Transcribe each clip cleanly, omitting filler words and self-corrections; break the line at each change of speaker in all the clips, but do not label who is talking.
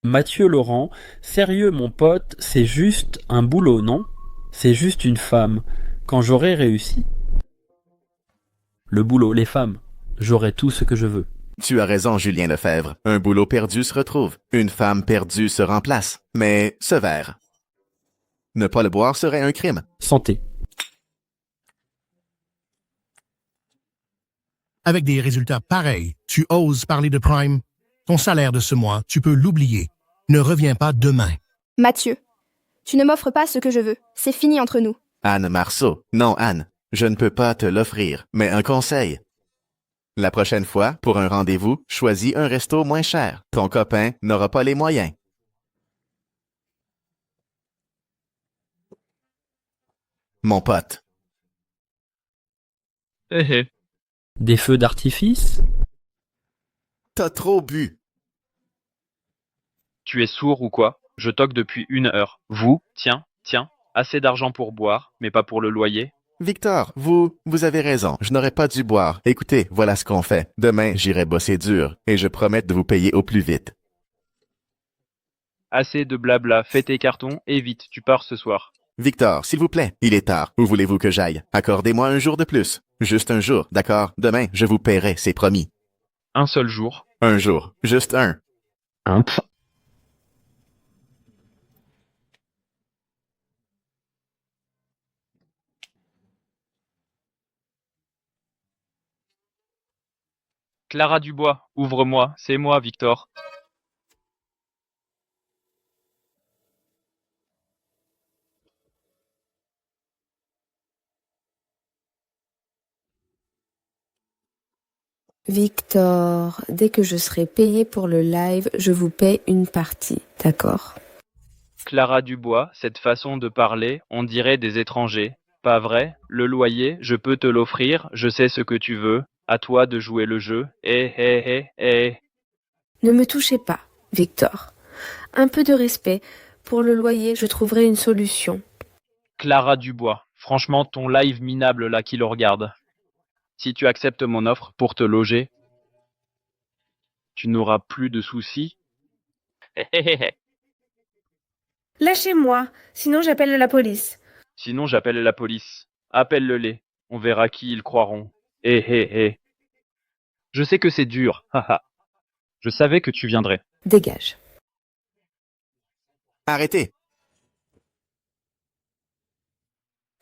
Mathieu Laurent, sérieux mon pote, c'est juste un boulot, non? C'est juste une femme. Quand j'aurai réussi. Le boulot, les femmes. J'aurai tout ce que je veux.
Tu as raison, Julien Lefebvre. Un boulot perdu se retrouve. Une femme perdue se remplace. Mais ce verre. Ne pas le boire serait un crime.
Santé.
Avec des résultats pareils, tu oses parler de Prime? Ton salaire de ce mois, tu peux l'oublier. Ne reviens pas demain.
Mathieu, tu ne m'offres pas ce que je veux. C'est fini entre nous.
Anne Marceau. Non, Anne. Je ne peux pas te l'offrir. Mais un conseil. La prochaine fois, pour un rendez-vous, choisis un resto moins cher. Ton copain n'aura pas les moyens. Mon pote.
Des feux d'artifice?
T'as trop bu.
Tu es sourd ou quoi? Je toque depuis 1 heure. Vous, tiens, assez d'argent pour boire, mais pas pour le loyer.
Victor, vous avez raison. Je n'aurais pas dû boire. Écoutez, voilà ce qu'on fait. Demain, j'irai bosser dur et je promets de vous payer au plus vite.
Assez de blabla, fais tes cartons et vite, tu pars ce soir.
Victor, s'il vous plaît, il est tard. Où voulez-vous que j'aille? Accordez-moi un jour de plus. Juste un jour, d'accord? Demain, je vous paierai, c'est promis.
Un seul jour.
Un jour. Juste un.
Clara Dubois, ouvre-moi, c'est moi, Victor.
Victor, dès que je serai payé pour le live, je vous paie une partie, d'accord?
Clara Dubois, cette façon de parler, on dirait des étrangers. Pas vrai? Le loyer, je peux te l'offrir, je sais ce que tu veux. À toi de jouer le jeu.
Ne me touchez pas, Victor. Un peu de respect. Pour le loyer, je trouverai une solution.
Clara Dubois, franchement, ton live minable là qui le regarde. Si tu acceptes mon offre pour te loger, tu n'auras plus de soucis.
Lâchez-moi, sinon j'appelle la police.
Sinon, j'appelle la police. Appelle-les. On verra qui ils croiront. Je sais que c'est dur. Haha. Je savais que tu viendrais.
Dégage.
Arrêtez.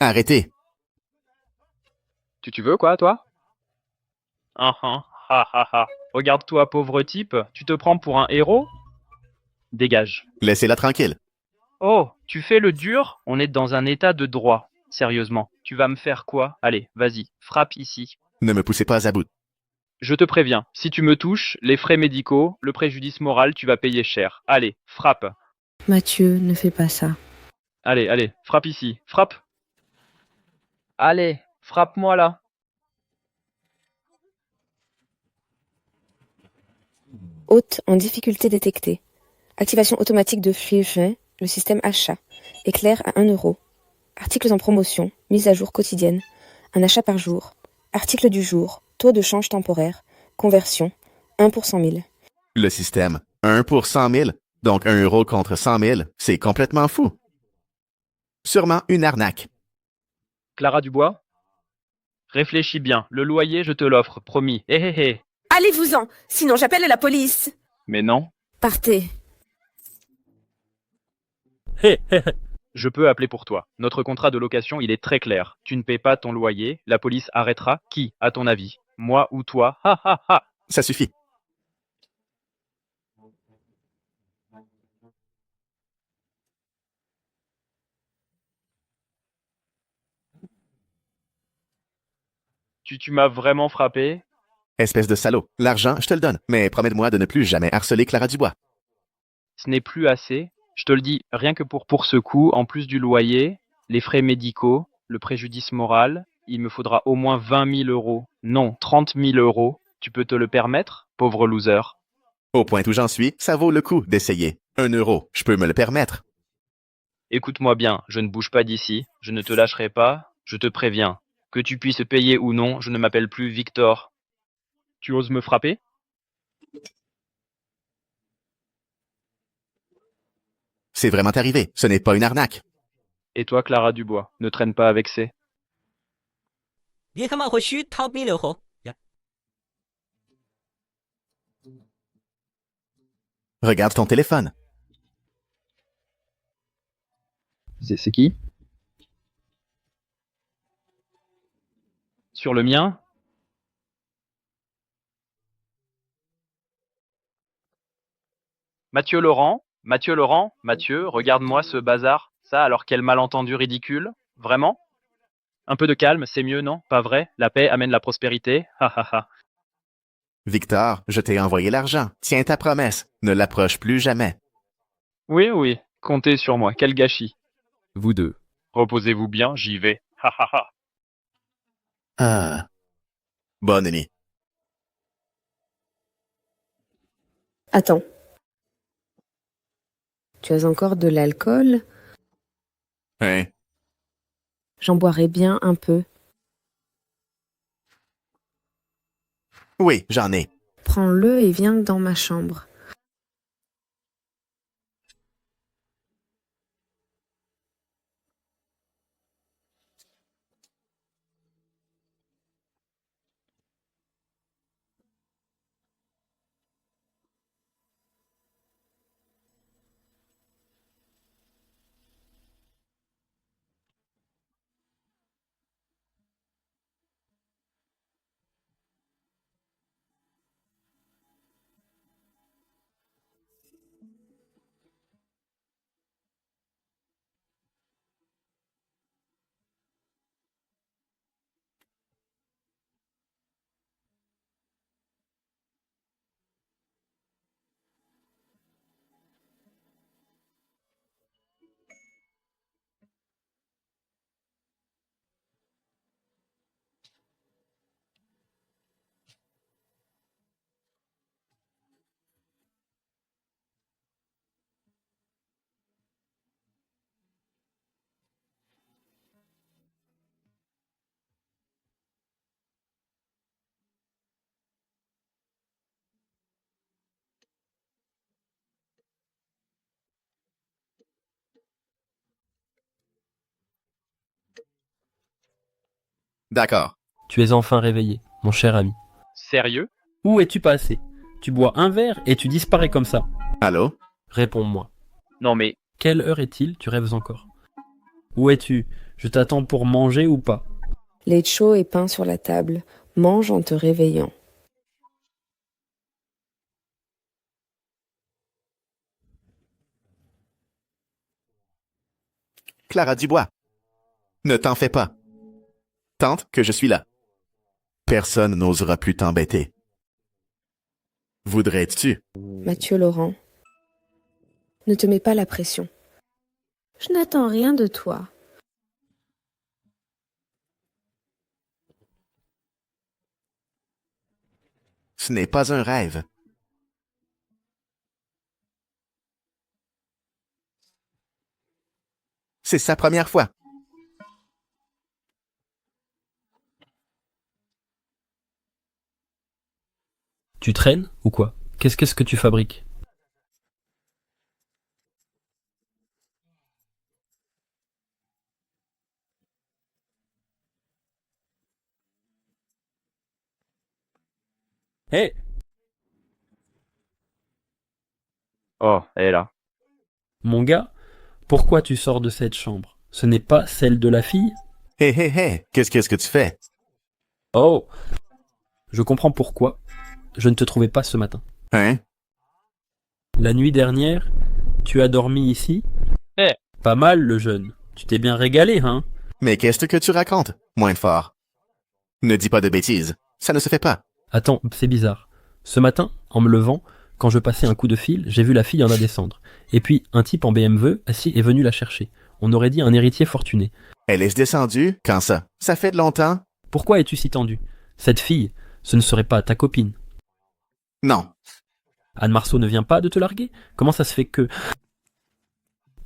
Arrêtez.
Tu veux quoi, toi? Ah ah, ha ha ha. Regarde-toi, pauvre type. Tu te prends pour un héros? Dégage.
Laissez-la tranquille.
Oh, tu fais le dur? On est dans un état de droit. Sérieusement, tu vas me faire quoi? Allez, vas-y, frappe ici.
Ne me poussez pas à bout.
Je te préviens, si tu me touches, les frais médicaux, le préjudice moral, tu vas payer cher. Allez, frappe.
Mathieu, ne fais pas ça.
Allez, frappe ici. Frappe. Allez, frappe-moi là.
Hôte en difficulté détectée. Activation automatique de Fusion, le système achat. Éclair à 1 euro. Articles en promotion, mise à jour quotidienne. Un achat par jour. Article du jour, taux de change temporaire. Conversion, 1 pour 100 000.
Le système. 1 pour 100 000. Donc 1 euro contre 100 000. C'est complètement fou. Sûrement une arnaque.
Clara Dubois? Réfléchis bien, le loyer, je te l'offre, promis.
Allez-vous-en, sinon j'appelle la police.
Mais non,
Partez.
je peux appeler pour toi. Notre contrat de location, il est très clair. Tu ne paies pas ton loyer, la police arrêtera qui, à ton avis? Moi ou toi? Ha ha ha!
Ça suffit.
Tu m'as vraiment frappé?
Espèce de salaud. L'argent, je te le donne. Mais promets-moi de ne plus jamais harceler Clara Dubois.
Ce n'est plus assez. Je te le dis, rien que pour ce coup, en plus du loyer, les frais médicaux, le préjudice moral, il me faudra au moins 20 000 euros. Non, 30 000 euros. Tu peux te le permettre, pauvre loser?
Au point où j'en suis, ça vaut le coup d'essayer. 1 euro, je peux me le permettre.
Écoute-moi bien, je ne bouge pas d'ici, je ne te lâcherai pas, je te préviens. Que tu puisses payer ou non, je ne m'appelle plus Victor. Tu oses me frapper?
c'est vraiment arrivé. Ce n'est pas une arnaque.
Et toi, Clara Dubois, ne traîne pas avec ces.
你他妈会虚掏逼流后呀！
Regarde ton téléphone.
C'est qui? Sur le mien? Mathieu Laurent, Mathieu, regarde-moi ce bazar. Ça, alors quel malentendu ridicule. Vraiment? Un peu de calme, c'est mieux, non? Pas vrai? La paix amène la prospérité. Ha ha ha.
Victor, je t'ai envoyé l'argent. Tiens ta promesse. Ne l'approche plus jamais.
Oui, comptez sur moi, quel gâchis.
Vous deux.
Reposez-vous bien, j'y vais. Ha ha ha.
Ah. Bonne nuit.
Attends. Tu as encore de l'alcool?
Hein?
J'en boirais bien un peu.
Oui, j'en ai.
Prends-le et viens dans ma chambre.
D'accord.
Tu es enfin réveillé, mon cher ami.
Sérieux?
Où es-tu passé? Tu bois un verre et tu disparais comme ça.
Allô?
Réponds-moi.
Non mais,
Quelle heure est-il? Tu rêves encore. Où es-tu? Je t'attends pour manger ou pas?
Lait chaud et pain sur la table. Mange en te réveillant.
Clara Dubois. Ne t'en fais pas. Tente que je suis là. Personne n'osera plus t'embêter. Voudrais-tu?
Mathieu Laurent. Ne te mets pas la pression. Je n'attends rien de toi.
Ce n'est pas un rêve. C'est sa première fois.
Tu traînes ou quoi? Qu'est-ce que tu fabriques? Hé!
oh, elle est là.
Mon gars, pourquoi tu sors de cette chambre? Ce n'est pas celle de la fille?
Hé, hé, hé, qu'est-ce que tu fais?
Oh! Je comprends pourquoi je ne te trouvais pas ce matin.
Hein?
La nuit dernière, tu as dormi ici?
Eh.
Pas mal, le jeune. Tu t'es bien régalé, hein?
Mais qu'est-ce que tu racontes? Moins fort. Ne dis pas de bêtises. Ça ne se fait pas.
Attends, c'est bizarre. Ce matin, en me levant, quand je passais un coup de fil, j'ai vu la fille en a descendre. Et puis, un type en BMW assis est venu la chercher. On aurait dit un héritier fortuné.
Elle est descendue? Quand ça? Ça fait de longtemps?
Pourquoi es-tu si tendu? Cette fille, ce ne serait pas ta copine.
Non.
Anne Marceau ne vient pas de te larguer? Comment ça se fait que...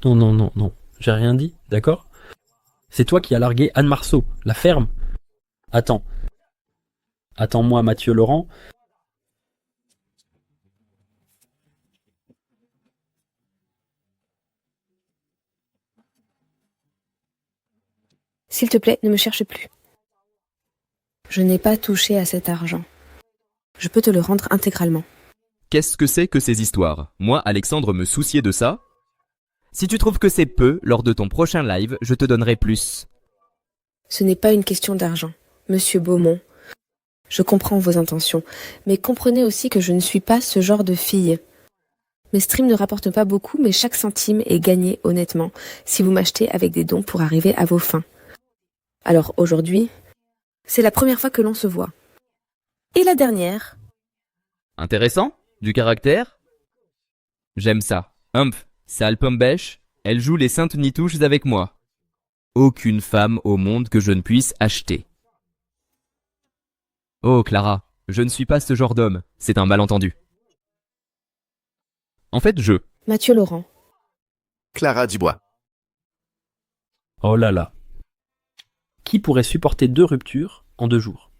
Non. J'ai rien dit, d'accord? C'est toi qui as largué Anne Marceau, la ferme. Attends. Attends-moi, Mathieu Laurent.
S'il te plaît, ne me cherche plus. Je n'ai pas touché à cet argent. Je peux te le rendre intégralement.
Qu'est-ce que c'est que ces histoires? Moi, Alexandre, me soucier de ça? Si tu trouves que c'est peu, lors de ton prochain live, je te donnerai plus.
Ce n'est pas une question d'argent. Monsieur Beaumont, je comprends vos intentions, mais comprenez aussi que je ne suis pas ce genre de fille. Mes streams ne rapportent pas beaucoup, mais chaque centime est gagné honnêtement si vous m'achetez avec des dons pour arriver à vos fins. Alors aujourd'hui, c'est la première fois que l'on se voit. Et la dernière.
Intéressant? Du caractère? J'aime ça. Humph, sale pomme bêche, elle joue les saintes nitouches avec moi. Aucune femme au monde que je ne puisse acheter. Oh Clara, je ne suis pas ce genre d'homme, c'est un malentendu. En fait,
Mathieu Laurent.
Clara Dubois.
Oh là là. Qui pourrait supporter 2 ruptures en 2 jours?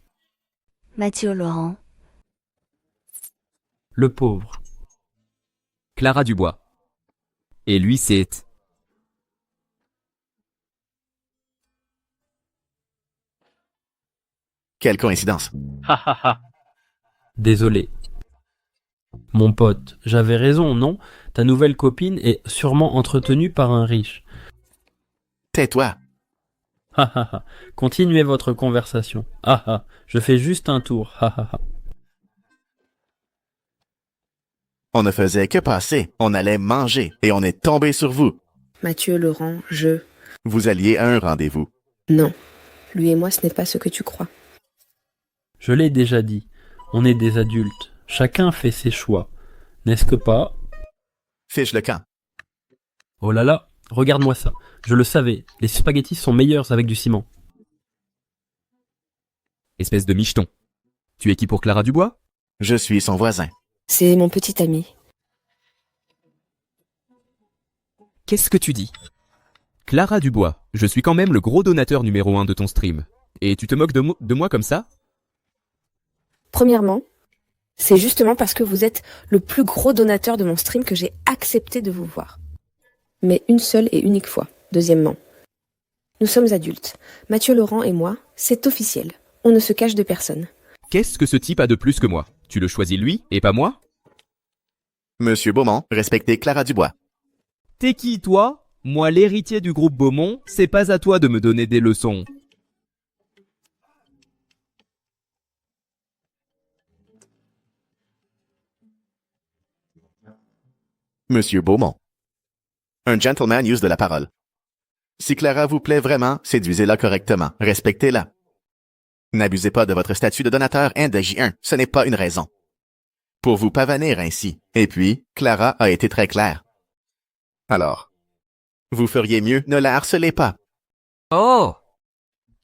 Mathieu Laurent.
Le pauvre.
Clara Dubois. Et lui, c'est...
Quelle coïncidence.
Ha ha ha.
Désolé. Mon pote, j'avais raison, non? Ta nouvelle copine est sûrement entretenue par un riche.
Tais-toi.
Ha ha ha. Continuez votre conversation. Ah ah. Je fais juste un tour. Ha ha ha.
On ne faisait que passer. On allait manger et on est tombé sur vous.
Mathieu Laurent,
Vous alliez à un rendez-vous.
Non. Lui et moi, ce n'est pas ce que tu crois.
Je l'ai déjà dit. On est des adultes. Chacun fait ses choix. N'est-ce que pas?
Fiche le camp.
Oh là là. Regarde-moi ça. Je le savais. Les spaghettis sont meilleurs avec du ciment.
Espèce de micheton. Tu es qui pour Clara Dubois?
Je suis son voisin.
C'est mon petit ami.
Qu'est-ce que tu dis? Clara Dubois, je suis quand même le gros donateur numéro 1 de ton stream. Et tu te moques de moi comme ça?
Premièrement, c'est justement parce que vous êtes le plus gros donateur de mon stream que j'ai accepté de vous voir. Mais une seule et unique fois. Deuxièmement, nous sommes adultes. Mathieu Laurent et moi, c'est officiel. On ne se cache de personne.
Qu'est-ce que ce type a de plus que moi? Tu le choisis lui et pas moi?
Monsieur Beaumont, respectez Clara Dubois.
T'es qui, toi? Moi, l'héritier du groupe Beaumont, c'est pas à toi de me donner des leçons.
Monsieur Beaumont. Un gentleman use de la parole. Si Clara vous plaît vraiment, séduisez-la correctement. Respectez-la. N'abusez pas de votre statut de donateur NDJ1. Ce n'est pas une raison. Pour vous pavaner ainsi. Et puis, Clara a été très claire. Alors, vous feriez mieux, ne la harcelez pas.
Oh!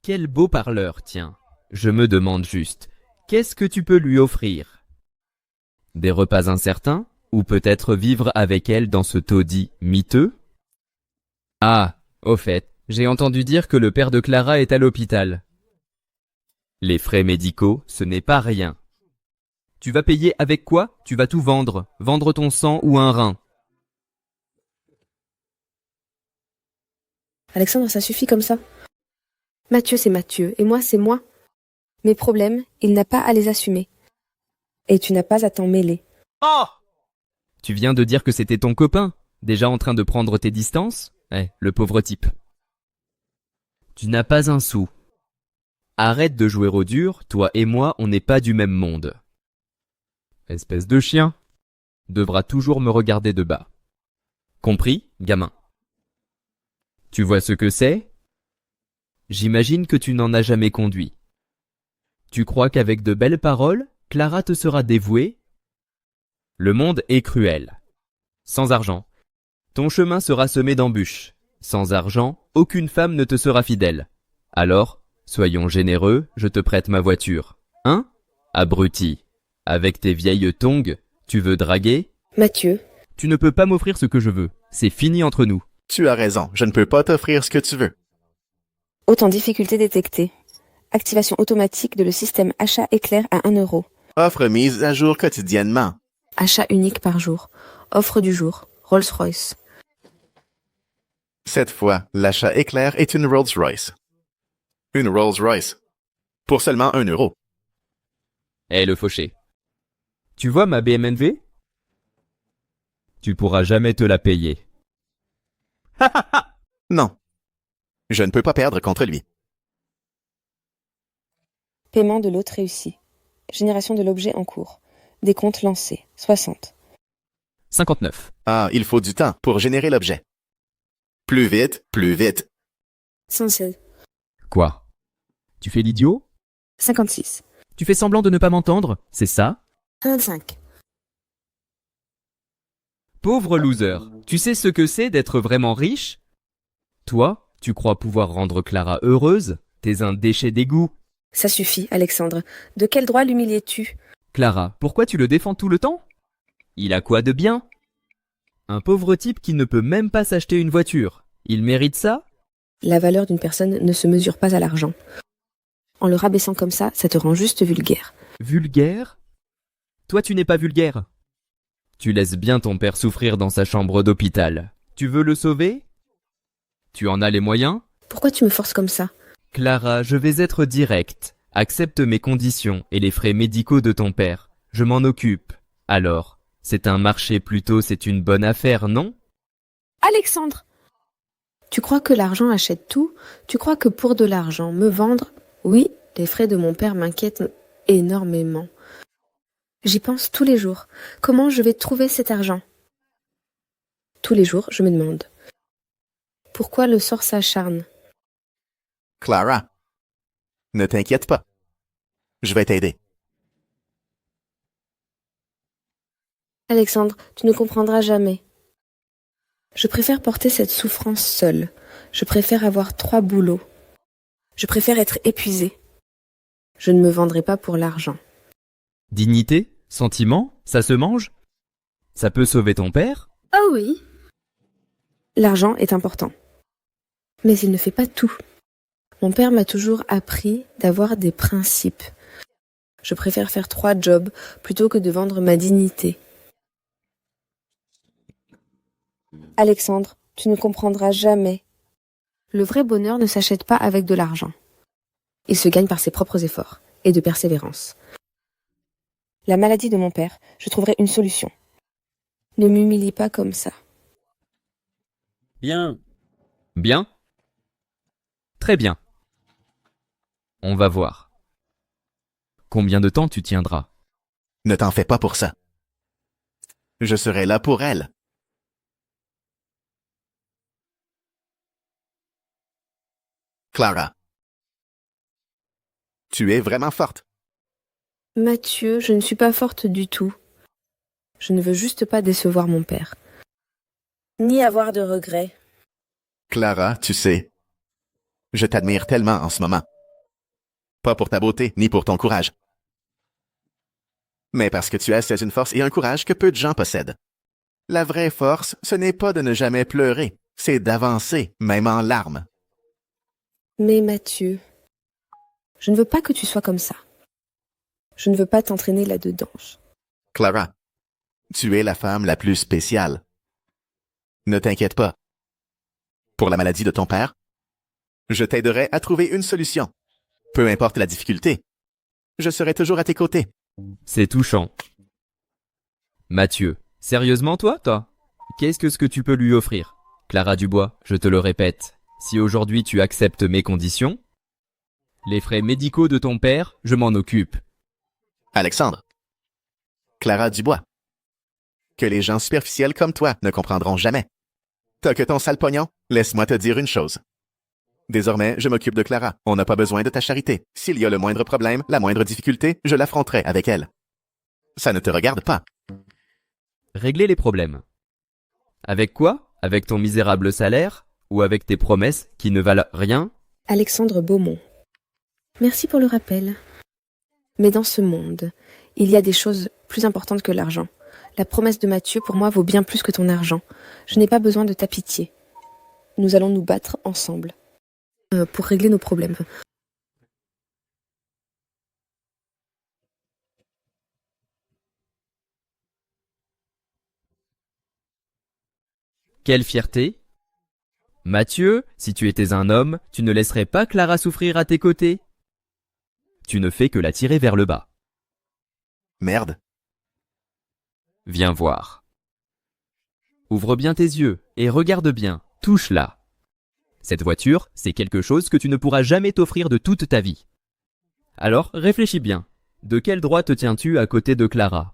Quel beau parleur, tiens. Je me demande juste, qu'est-ce que tu peux lui offrir? Des repas incertains? Ou peut-être vivre avec elle dans ce taudis miteux? Ah, au fait, j'ai entendu dire que le père de Clara est à l'hôpital. Les frais médicaux, ce n'est pas rien. Tu vas payer avec quoi? Tu vas tout vendre. Vendre ton sang ou un rein.
Alexandre, ça suffit comme ça. Mathieu, c'est Mathieu, et moi, c'est moi. Mes problèmes, il n'a pas à les assumer. Et tu n'as pas à t'en mêler.
Oh! Tu viens de dire que c'était ton copain, déjà en train de prendre tes distances? Le pauvre type. Tu n'as pas un sou. Arrête de jouer au dur, toi et moi, on n'est pas du même monde. Espèce de chien. Devra toujours me regarder de bas. Compris, gamin? Tu vois ce que c'est? J'imagine que tu n'en as jamais conduit. Tu crois qu'avec de belles paroles, Clara te sera dévouée? Le monde est cruel. Sans argent, ton chemin sera semé d'embûches. Sans argent, aucune femme ne te sera fidèle. Alors, soyons généreux, je te prête ma voiture. Hein? Abruti. Avec tes vieilles tongs, tu veux draguer?
Mathieu.
Tu ne peux pas m'offrir ce que je veux. C'est fini entre nous.
Tu as raison, je ne peux pas t'offrir ce que tu veux.
Hôte en difficulté détectée. Activation automatique de le système achat éclair à 1 euro.
Offre mise à jour quotidiennement.
Achat unique par jour. Offre du jour. Rolls-Royce.
Cette fois, l'achat éclair est une Rolls-Royce. Une Rolls-Royce. Pour seulement 1 euro.
Eh le fauché. Tu vois ma BMW? Tu pourras jamais te la payer.
Non. Je ne peux pas perdre contre lui.
Paiement de l'hôte réussi. Génération de l'objet en cours. Décompte lancé. 60.
59.
Ah, il faut du temps pour générer l'objet. Plus vite, plus vite.
116.
Quoi? Tu fais l'idiot?
56.
Tu fais semblant de ne pas m'entendre, c'est ça?
25.
Pauvre loser, tu sais ce que c'est d'être vraiment riche? Toi, tu crois pouvoir rendre Clara heureuse? T'es un déchet d'égout.
Ça suffit, Alexandre. De quel droit l'humiliais-tu?
Clara, pourquoi tu le défends tout le temps? Il a quoi de bien? Un pauvre type qui ne peut même pas s'acheter une voiture. Il mérite ça?
La valeur d'une personne ne se mesure pas à l'argent. En le rabaissant comme ça te rend juste vulgaire.
Vulgaire? Toi, tu n'es pas vulgaire. Tu laisses bien ton père souffrir dans sa chambre d'hôpital. Tu veux le sauver? Tu en as les moyens?
Pourquoi tu me forces comme ça?
Clara, je vais être direct. Accepte mes conditions et les frais médicaux de ton père. Je m'en occupe. Alors, c'est un marché plutôt, c'est une bonne affaire, non?
Alexandre! Tu crois que l'argent achète tout? Tu crois que pour de l'argent, me vendre? Oui, les frais de mon père m'inquiètent énormément. J'y pense tous les jours. Comment je vais trouver cet argent? Tous les jours, je me demande. Pourquoi le sort s'acharne?
Clara, ne t'inquiète pas. Je vais t'aider.
Alexandre, tu ne comprendras jamais. Je préfère porter cette souffrance seule. Je préfère avoir 3 boulots. Je préfère être épuisée. Je ne me vendrai pas pour l'argent.
Dignité? Sentiment? Ça se mange? Ça peut sauver ton père?
Oh oui. L'argent est important. Mais il ne fait pas tout. Mon père m'a toujours appris d'avoir des principes. Je préfère faire 3 jobs plutôt que de vendre ma dignité. Alexandre, tu ne comprendras jamais. Le vrai bonheur ne s'achète pas avec de l'argent. Il se gagne par ses propres efforts et de persévérance. La maladie de mon père, je trouverai une solution. Ne m'humilie pas comme ça.
Bien.
Bien? Très bien. On va voir. Combien de temps tu tiendras?
Ne t'en fais pas pour ça. Je serai là pour elle. Clara. Tu es vraiment forte.
Mathieu, je ne suis pas forte du tout. Je ne veux juste pas décevoir mon père. Ni avoir de regrets.
Clara, tu sais, je t'admire tellement en ce moment. Pas pour ta beauté, ni pour ton courage. Mais parce que tu as une force et un courage que peu de gens possèdent. La vraie force, ce n'est pas de ne jamais pleurer, c'est d'avancer, même en larmes.
Mais Mathieu, je ne veux pas que tu sois comme ça. Je ne veux pas t'entraîner là-dedans.
Clara, tu es la femme la plus spéciale. Ne t'inquiète pas. Pour la maladie de ton père, je t'aiderai à trouver une solution. Peu importe la difficulté, je serai toujours à tes côtés.
C'est touchant. Mathieu, sérieusement toi? Qu'est-ce que tu peux lui offrir? Clara Dubois, je te le répète, si aujourd'hui tu acceptes mes conditions, les frais médicaux de ton père, je m'en occupe.
Alexandre. Clara Dubois. Que les gens superficiels comme toi ne comprendront jamais. T'as que ton sale pognon? Laisse-moi te dire une chose. Désormais, je m'occupe de Clara. On n'a pas besoin de ta charité. S'il y a le moindre problème, la moindre difficulté, je l'affronterai avec elle. Ça ne te regarde pas.
Régler les problèmes. Avec quoi? Avec ton misérable salaire? Ou avec tes promesses qui ne valent rien?
Alexandre Beaumont. Merci pour le rappel. Mais dans ce monde, il y a des choses plus importantes que l'argent. La promesse de Mathieu, pour moi, vaut bien plus que ton argent. Je n'ai pas besoin de ta pitié. Nous allons nous battre ensemble. Pour régler nos problèmes.
Quelle fierté! Mathieu, si tu étais un homme, tu ne laisserais pas Clara souffrir à tes côtés? Tu ne fais que la tirer vers le bas.
Merde.
Viens voir. Ouvre bien tes yeux et regarde bien, touche-la. Cette voiture, c'est quelque chose que tu ne pourras jamais t'offrir de toute ta vie. Alors, réfléchis bien. De quel droit te tiens-tu à côté de Clara?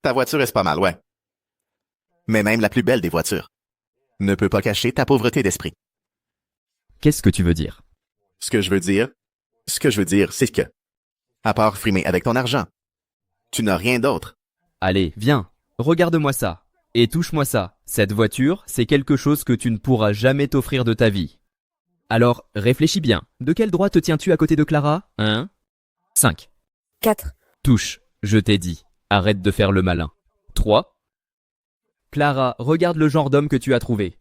Ta voiture est pas mal, ouais. Mais même la plus belle des voitures ne peut pas cacher ta pauvreté d'esprit.
Qu'est-ce que tu veux dire?
Ce que je veux dire, c'est que, à part frimer avec ton argent, tu n'as rien d'autre.
Allez, viens, regarde-moi ça. Et touche-moi ça. Cette voiture, c'est quelque chose que tu ne pourras jamais t'offrir de ta vie. Alors, réfléchis bien. De quel droit te tiens-tu à côté de Clara? 1, 5.
4.
Touche, je t'ai dit. Arrête de faire le malin. 3. Clara, regarde le genre d'homme que tu as trouvé.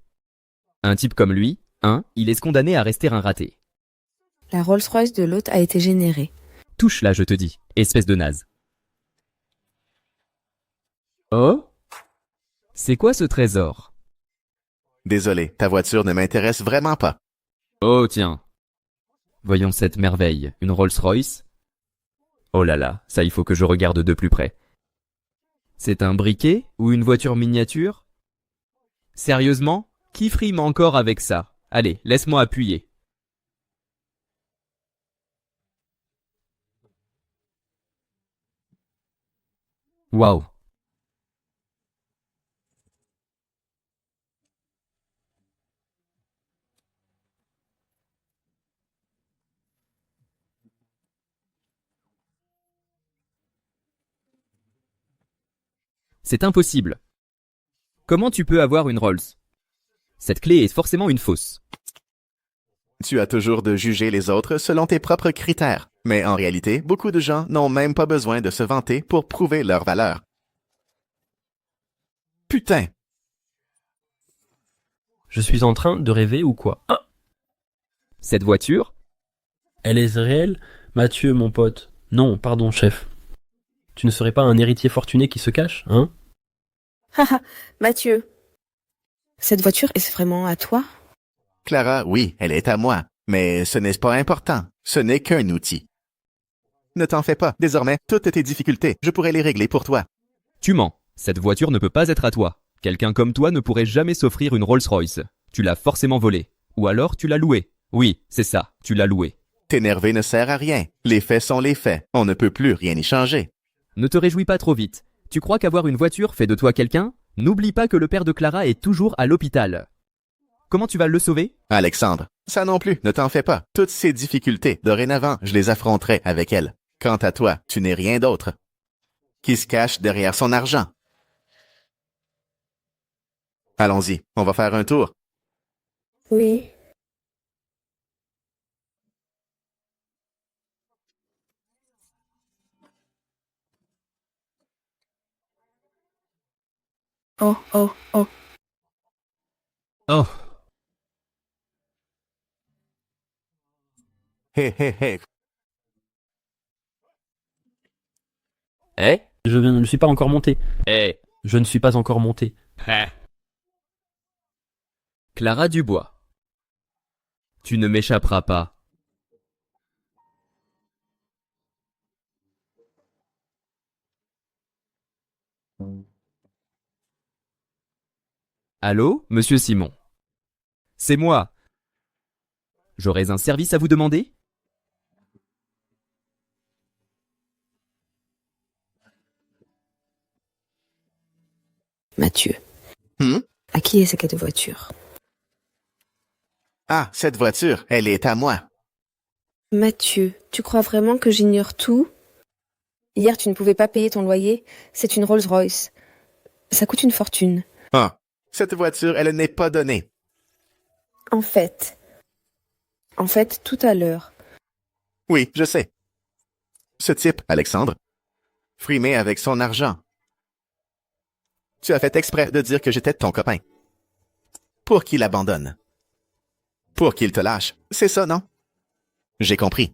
Un type comme lui, il est condamné à rester un raté.
La Rolls-Royce de l'hôte a été générée.
Touche là, je te dis, espèce de naze. Oh? C'est quoi ce trésor?
Désolé, ta voiture ne m'intéresse vraiment pas.
Oh tiens. Voyons cette merveille, une Rolls-Royce. Oh là là, ça il faut que je regarde de plus près. C'est un briquet ou une voiture miniature? Sérieusement? Qui frime encore avec ça? Allez, laisse-moi appuyer. Waouh! C'est impossible. Comment tu peux avoir une Rolls? Cette clé est forcément une fausse.
Tu as toujours de juger les autres selon tes propres critères. Mais en réalité, beaucoup de gens n'ont même pas besoin de se vanter pour prouver leur valeur. Putain!
Je suis en train de rêver ou quoi? Ah,
Cette voiture?
elle est réelle? Mathieu, mon pote. Non, pardon, chef. Tu ne serais pas un héritier fortuné qui se cache, hein?
Haha, Mathieu. Cette voiture est vraiment à toi?
Clara, oui, elle est à moi. Mais ce n'est pas important. Ce n'est qu'un outil. Ne t'en fais pas. Désormais, toutes tes difficultés, je pourrais les régler pour toi.
Tu mens. Cette voiture ne peut pas être à toi. Quelqu'un comme toi ne pourrait jamais s'offrir une Rolls-Royce. Tu l'as forcément volée. Ou alors tu l'as louée. Oui, c'est ça, tu l'as louée.
T'énerver ne sert à rien. Les faits sont les faits. On ne peut plus rien y changer.
Ne te réjouis pas trop vite. Tu crois qu'avoir une voiture fait de toi quelqu'un? N'oublie pas que le père de Clara est toujours à l'hôpital. Comment tu vas le sauver?
Alexandre, ça non plus, ne t'en fais pas. Toutes ces difficultés, dorénavant, je les affronterai avec elle. Quant à toi, tu n'es rien d'autre. Qui se cache derrière son argent. Allons-y, on va faire un tour.
Oui. Oh, oh, oh.
Oh,
Hé, hé, hé.
eh?
Je ne suis pas encore monté.
Eh?
Je ne suis pas encore monté.
Clara Dubois. Tu ne m'échapperas pas. Allô, monsieur Simon? C'est moi. J'aurais un service à vous demander?
Mathieu.
Hmm?
À qui est cette voiture?
Ah, cette voiture, elle est à moi.
Mathieu, tu crois vraiment que j'ignore tout? Hier, tu ne pouvais pas payer ton loyer. C'est une Rolls-Royce. Ça coûte une fortune.
Ah, cette voiture, elle n'est pas donnée.
En fait, tout à l'heure.
Oui, je sais. Ce type, Alexandre, frimé avec son argent. Tu as fait exprès de dire que j'étais ton copain. Pour qu'il abandonne. Pour qu'il te lâche. C'est ça, non? J'ai compris.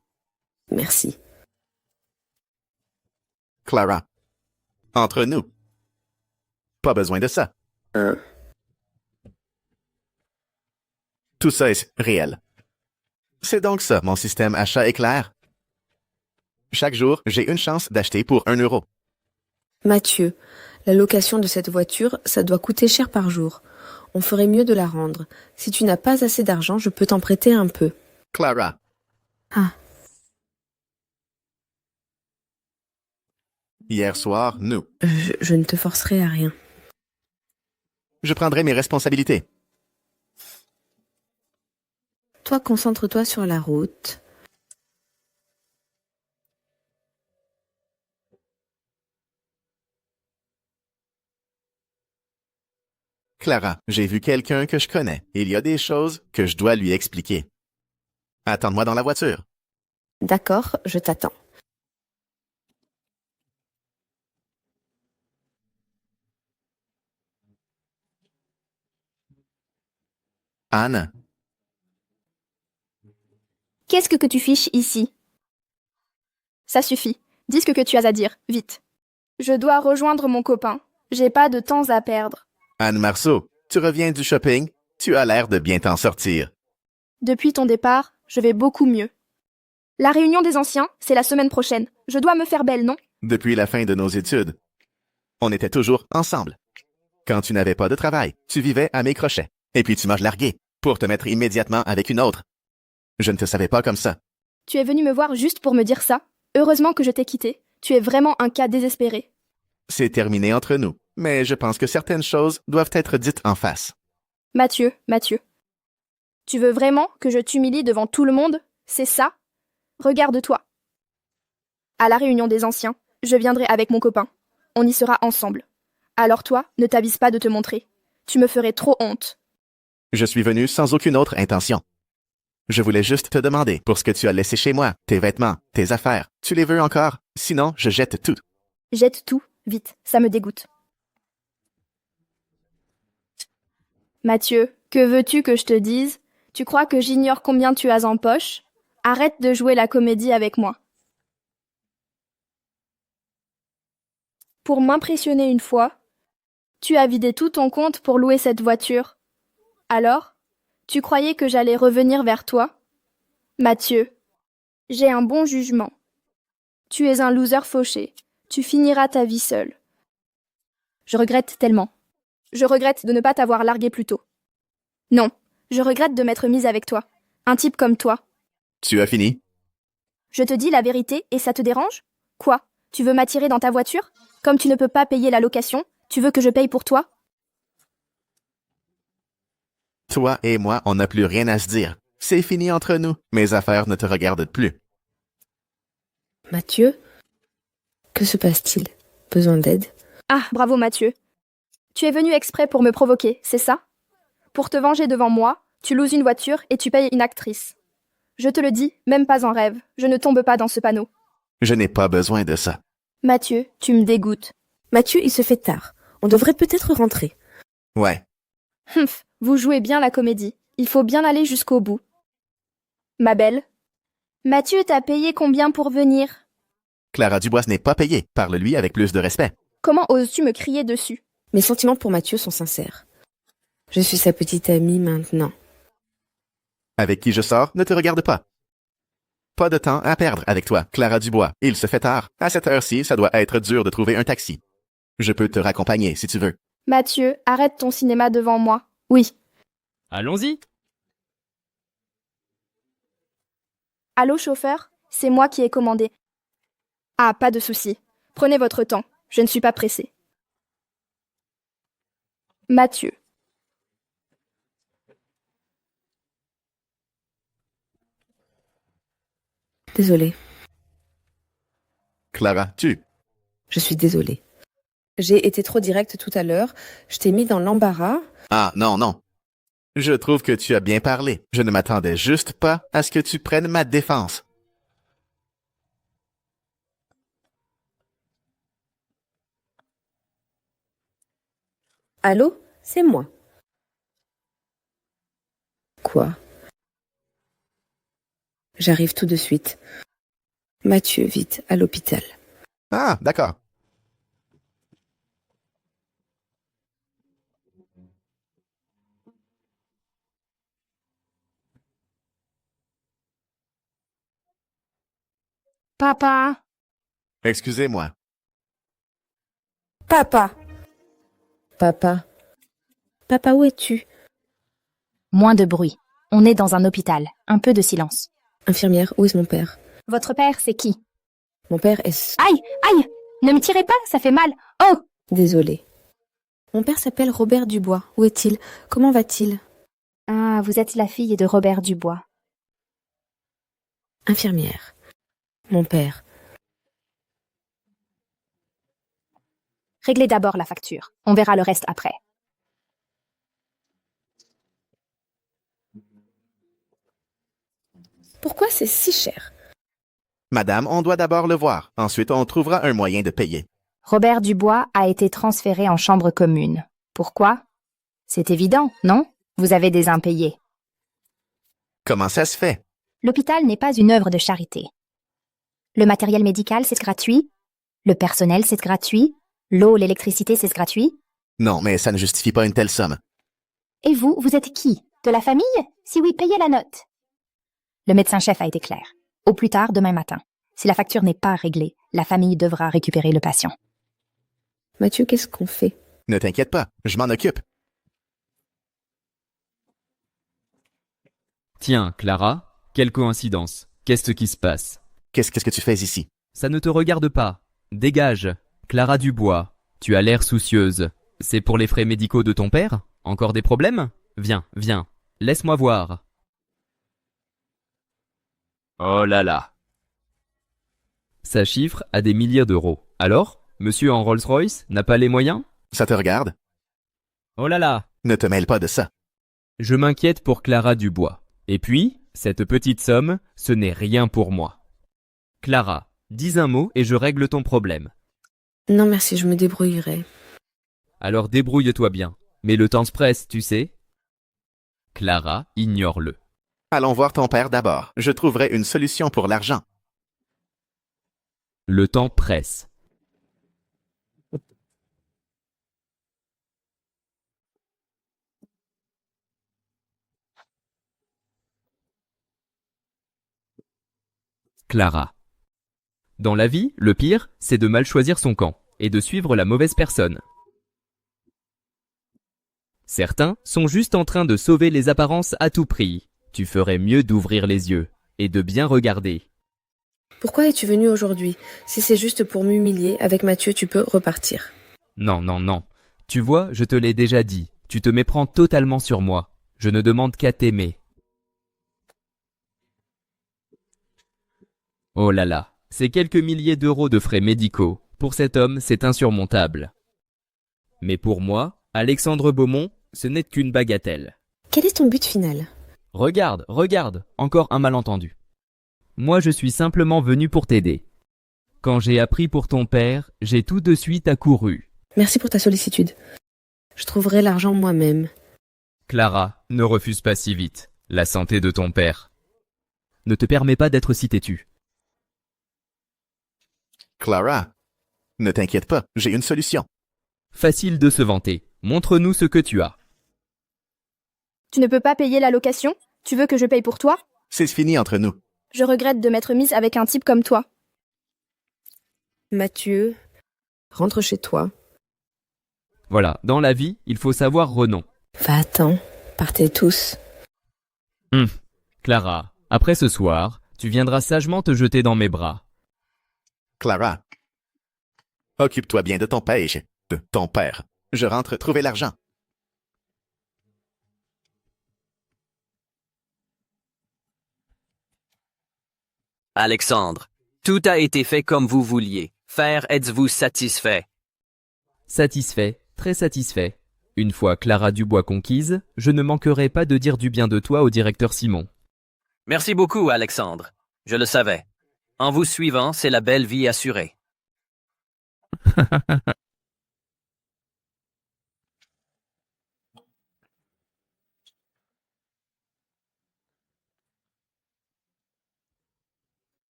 Merci.
Clara. Entre nous. Pas besoin de ça.
Hein?
Tout ça est réel. C'est donc ça, mon système achat éclair. Chaque jour, j'ai une chance d'acheter pour 1 euro.
Mathieu, la location de cette voiture, ça doit coûter cher par jour. On ferait mieux de la rendre. Si tu n'as pas assez d'argent, je peux t'en prêter un peu.
Clara.
Ah.
Hier soir, nous.
Je ne te forcerai à rien.
Je prendrai mes responsabilités.
Toi, concentre-toi sur la route.
Clara, j'ai vu quelqu'un que je connais. Il y a des choses que je dois lui expliquer. Attends-moi dans la voiture.
D'accord, je t'attends.
Anne,
Qu'est-ce que tu fiches ici? Ça suffit. Dis ce que tu as à dire, vite. Je dois rejoindre mon copain. J'ai pas de temps à perdre.
Anne Marceau, tu reviens du shopping? Tu as l'air de bien t'en sortir.
Depuis ton départ, je vais beaucoup mieux. La réunion des anciens, c'est la semaine prochaine. Je dois me faire belle, non?
Depuis la fin de nos études, on était toujours ensemble. Quand tu n'avais pas de travail, tu vivais à mes crochets. Et puis tu m'as largué pour te mettre immédiatement avec une autre. Je ne te savais pas comme ça.
Tu es venu me voir juste pour me dire ça? Heureusement que je t'ai quitté. Tu es vraiment un cas désespéré.
C'est terminé entre nous, mais je pense que certaines choses doivent être dites en face.
Mathieu, tu veux vraiment que je t'humilie devant tout le monde? C'est ça? Regarde-toi. À la réunion des anciens, je viendrai avec mon copain. On y sera ensemble. Alors toi, ne t'avise pas de te montrer. Tu me ferais trop honte.
Je suis venu sans aucune autre intention. Je voulais juste te demander pour ce que tu as laissé chez moi, tes vêtements, tes affaires. Tu les veux encore? Sinon, je jette tout.
Jette tout, vite, ça me dégoûte. Mathieu, que veux-tu que je te dise? Tu crois que j'ignore combien tu as en poche? Arrête de jouer la comédie avec moi. Pour m'impressionner une fois, tu as vidé tout ton compte pour louer cette voiture. Alors, tu croyais que j'allais revenir vers toi? Mathieu, j'ai un bon jugement. Tu es un loser fauché. Tu finiras ta vie seul. Je regrette tellement. Je regrette de ne pas t'avoir largué plus tôt. Non, je regrette de m'être mise avec toi. Un type comme toi.
Tu as fini?
Je te dis la vérité et ça te dérange? Quoi? Tu veux m'attirer dans ta voiture? Comme tu ne peux pas payer la location, tu veux que je paye pour toi?
Toi et moi, on n'a plus rien à se dire. C'est fini entre nous. Mes affaires ne te regardent plus.
Mathieu, que se passe-t-il? Besoin d'aide?
Ah, bravo Mathieu. Tu es venu exprès pour me provoquer, c'est ça? Pour te venger devant moi, tu loues une voiture et tu payes une actrice. Je te le dis, même pas en rêve, je ne tombe pas dans ce panneau.
Je n'ai pas besoin de ça.
Mathieu, tu me dégoûtes.
Mathieu, il se fait tard. On devrait peut-être rentrer.
Ouais.
Vous jouez bien la comédie. Il faut bien aller jusqu'au bout. Ma belle. Mathieu t'a payé combien pour venir?
Clara Dubois n'est pas payée. Parle-lui avec plus de respect.
Comment oses-tu me crier dessus?
Mes sentiments pour Mathieu sont sincères. Je suis sa petite amie maintenant.
Avec qui je sors ne te regarde pas. Pas de temps à perdre avec toi, Clara Dubois. Il se fait tard. À cette heure-ci, ça doit être dur de trouver un taxi. Je peux te raccompagner si tu veux.
Mathieu, arrête ton cinéma devant moi. Oui.
Allons-y.
Allô, chauffeur? C'est moi qui ai commandé. Ah, pas de souci. Prenez votre temps. Je ne suis pas pressée. Mathieu.
Désolée.
Clara, tu.
Je suis désolée. J'ai été trop directe tout à l'heure. Je t'ai mis dans l'embarras.
Ah, non, non. Je trouve que tu as bien parlé. Je ne m'attendais juste pas à ce que tu prennes ma défense.
Allô? C'est moi. Quoi? J'arrive tout de suite. Mathieu, vite, à l'hôpital.
Ah, d'accord.
Papa.
Excusez-moi.
Papa. Papa. Papa, où es-tu?
Moins de bruit. On est dans un hôpital. Un peu de silence.
Infirmière, où est mon père?
Votre père, c'est qui?
Mon père est...
Aïe! Aïe! Ne me tirez pas, ça fait mal. Oh!
Désolé. Mon père s'appelle Robert Dubois. Où est-il? Comment va-t-il?
Ah, vous êtes la fille de Robert Dubois.
Infirmière. Mon père.
Réglez d'abord la facture. On verra le reste après.
Pourquoi c'est si cher?
Madame, on doit d'abord le voir. Ensuite, on trouvera un moyen de payer.
Robert Dubois a été transféré en chambre commune. Pourquoi? C'est évident, non? Vous avez des impayés.
Comment ça se fait?
L'hôpital n'est pas une œuvre de charité. Le matériel médical, c'est gratuit. Le personnel, c'est gratuit. L'eau, l'électricité, c'est gratuit.
Non, mais ça ne justifie pas une telle somme.
Et vous, vous êtes qui? De la famille? Si oui, payez la note. Le médecin-chef a été clair. Au plus tard, demain matin. Si la facture n'est pas réglée, la famille devra récupérer le patient.
Mathieu, qu'est-ce qu'on fait?
Ne t'inquiète pas, je m'en occupe.
Tiens, Clara, quelle coïncidence. Qu'est-ce qui se passe?
Qu'est-ce que tu fais ici?
Ça ne te regarde pas. Dégage. Clara Dubois, tu as l'air soucieuse. C'est pour les frais médicaux de ton père? Encore des problèmes? Viens, viens. Laisse-moi voir. Oh là là. Ça chiffre à des milliers d'euros. Alors, monsieur en Rolls-Royce n'a pas les moyens?
Ça te regarde?
Oh là là.
Ne te mêle pas de ça.
Je m'inquiète pour Clara Dubois. Et puis, cette petite somme, ce n'est rien pour moi. Clara, dis un mot et je règle ton problème.
Non merci, je me débrouillerai.
Alors débrouille-toi bien. Mais le temps se presse, tu sais. Clara, ignore-le.
Allons voir ton père d'abord. Je trouverai une solution pour l'argent.
Le temps presse. Clara. Dans la vie, le pire, c'est de mal choisir son camp et de suivre la mauvaise personne. Certains sont juste en train de sauver les apparences à tout prix. Tu ferais mieux d'ouvrir les yeux et de bien regarder.
Pourquoi es-tu venu aujourd'hui? Si c'est juste pour m'humilier, avec Mathieu, tu peux repartir.
Non, non, non. Tu vois, je te l'ai déjà dit. Tu te méprends totalement sur moi. Je ne demande qu'à t'aimer. Oh là là, c'est quelques milliers d'euros de frais médicaux. Pour cet homme, c'est insurmontable. Mais pour moi, Alexandre Beaumont, ce n'est qu'une bagatelle.
Quel est ton but final?
Regarde, regarde, encore un malentendu. Moi, je suis simplement venu pour t'aider. Quand j'ai appris pour ton père, j'ai tout de suite accouru.
Merci pour ta sollicitude. Je trouverai l'argent moi-même.
Clara, ne refuse pas si vite. La santé de ton père ne te permet pas d'être si têtue.
Clara, ne t'inquiète pas, j'ai une solution.
Facile de se vanter. Montre-nous ce que tu as.
Tu ne peux pas payer la location? Tu veux que je paye pour toi?
C'est fini entre nous.
Je regrette de m'être mise avec un type comme toi.
Mathieu, rentre chez toi.
Voilà, dans la vie, il faut savoir renom.
Va-t'en, partez tous.
Clara, après ce soir, tu viendras sagement te jeter dans mes bras.
Clara, occupe-toi bien de ton pêche, de ton père. Je rentre trouver l'argent.
Alexandre, tout a été fait comme vous vouliez. Faire, êtes-vous satisfait?
Satisfait, très satisfait. Une fois Clara Dubois conquise, je ne manquerai pas de dire du bien de toi au directeur Simon.
Merci beaucoup, Alexandre. Je le savais. En vous suivant, c'est la belle vie assurée.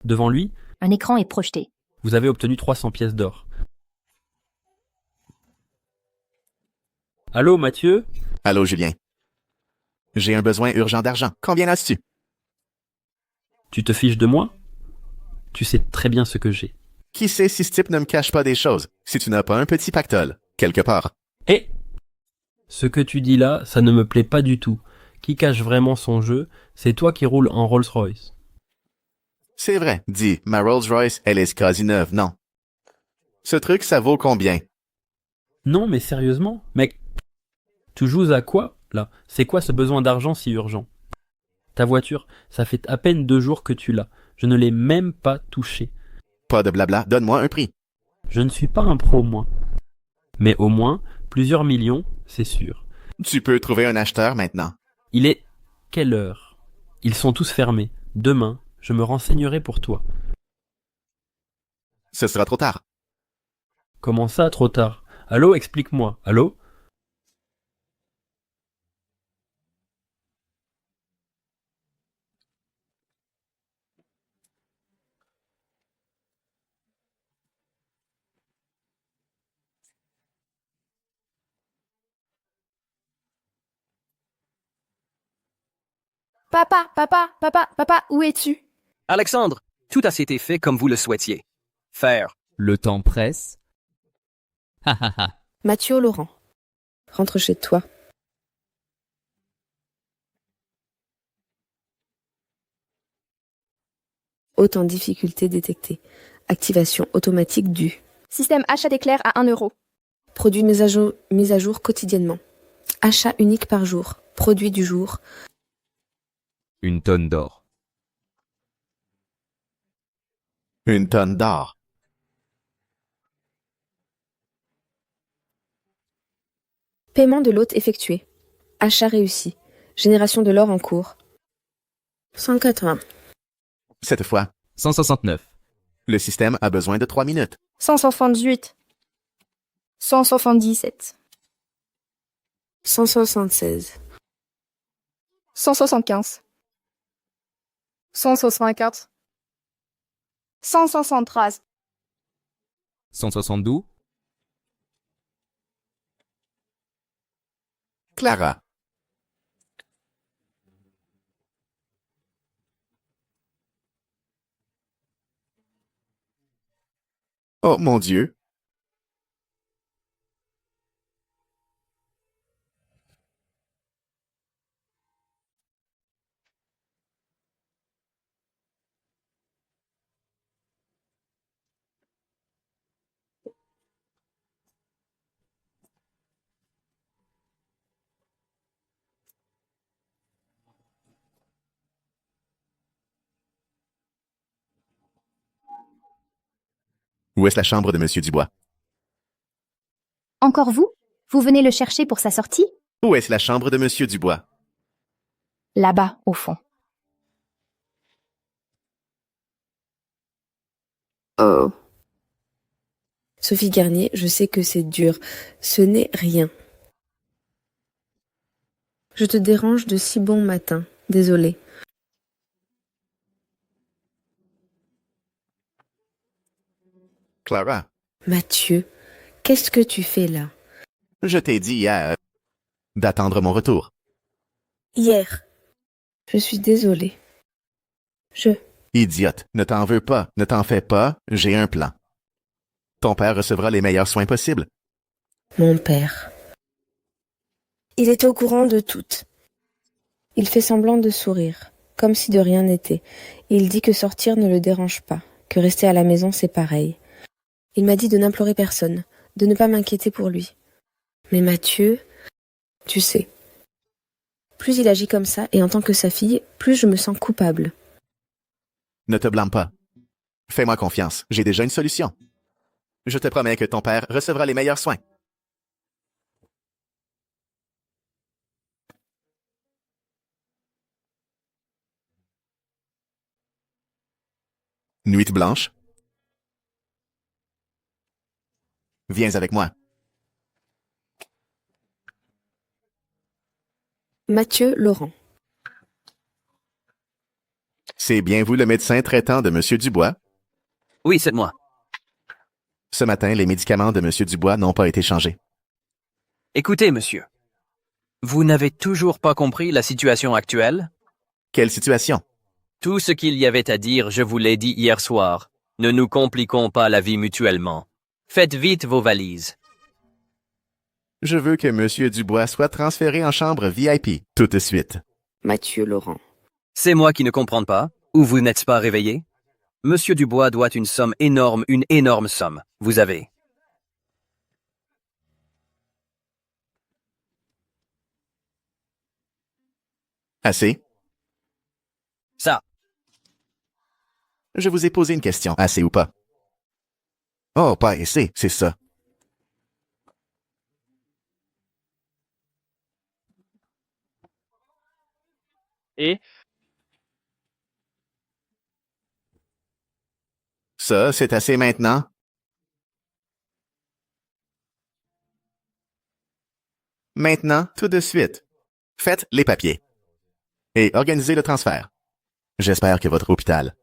Devant lui,
Un écran est projeté.
vous avez obtenu 300 pièces d'or. Allô, Mathieu?
Allô, Julien. J'ai un besoin urgent d'argent. Combien as-tu?
Tu te fiches de moi? tu sais très bien ce que j'ai.
Qui sait si ce type ne me cache pas des choses, si tu n'as pas un petit pactole, quelque part.
Et ce que tu dis là, ça ne me plaît pas du tout. Qui cache vraiment son jeu, c'est toi qui roules en Rolls-Royce.
C'est vrai, dis, ma Rolls-Royce, elle est quasi neuve, non? Ce truc, ça vaut combien?
Non, mais sérieusement, mec, tu joues à quoi, là? C'est quoi ce besoin d'argent si urgent? Ta voiture, ça fait à peine 2 jours que tu l'as. Je ne l'ai même pas touchée.
Pas de blabla, donne-moi un prix.
Je ne suis pas un pro, moi. Mais au moins, plusieurs millions, c'est sûr.
Tu peux trouver un acheteur maintenant.
Il est quelle heure? Ils sont tous fermés. Demain, je me renseignerai pour toi.
Ce sera trop tard.
Comment ça, trop tard? Allô, explique-moi. Allô?
Papa, où es-tu?
Alexandre, tout a été fait comme vous le souhaitiez. Faire.
Le temps presse. Ha ha ha.
Mathieu Laurent. Rentre chez toi. Hôte en difficulté détectée. Activation automatique du.
Système achat d'éclairs à 1 euro.
Produit mis à jour quotidiennement. Achat unique par jour. Produit du jour.
Une tonne d'or.
Une tonne d'or.
Paiement de l'hôte effectué. Achat réussi. Génération de l'or en cours. 180.
Cette fois,
169.
le système a besoin de 3 minutes.
178. 177.
176.
175. 164. 173.
172.
Clara. Oh mon Dieu. Où est-ce la chambre de Monsieur Dubois?
Encore vous? Vous venez le chercher pour sa sortie?
Où est-ce la chambre de Monsieur Dubois?
Là-bas, au fond.
Oh. Sophie Garnier, je sais que c'est dur. Ce n'est rien. Je te dérange de si bon matin. Désolée.
Clara,
Mathieu, qu'est-ce que tu fais là?
je t'ai dit hier d'attendre mon retour.
Hier. Je suis désolée.
Idiote, ne t'en veux pas, ne t'en fais pas, j'ai un plan. Ton père recevra les meilleurs soins possibles.
Mon père. Il est au courant de tout. Il fait semblant de sourire, comme si de rien n'était. Il dit que sortir ne le dérange pas, que rester à la maison c'est pareil. Il m'a dit de n'implorer personne, de ne pas m'inquiéter pour lui. Mais Mathieu, tu sais, plus il agit comme ça, et en tant que sa fille, plus je me sens coupable.
Ne te blâme pas. Fais-moi confiance, j'ai déjà une solution. Je te promets que ton père recevra les meilleurs soins. Nuit blanche. Viens avec moi.
Mathieu Laurent.
C'est bien vous le médecin traitant de Monsieur Dubois?
Oui, c'est moi.
Ce matin, les médicaments de Monsieur Dubois n'ont pas été changés.
Écoutez, monsieur. Vous n'avez toujours pas compris la situation actuelle?
Quelle situation?
Tout ce qu'il y avait à dire, je vous l'ai dit hier soir. Ne nous compliquons pas la vie mutuellement. Faites vite vos valises.
Je veux que Monsieur Dubois soit transféré en chambre VIP tout de suite.
Mathieu Laurent.
C'est moi qui ne comprends pas, ou vous n'êtes pas réveillé? Monsieur Dubois doit une somme énorme, une énorme somme. Vous avez.
Assez?
Ça.
Je vous ai posé une question. Assez ou pas? Oh, pas assez, c'est ça.
Et
Ça, c'est assez maintenant. Maintenant, tout de suite. Faites les papiers. Et organisez le transfert. J'espère que votre hôpital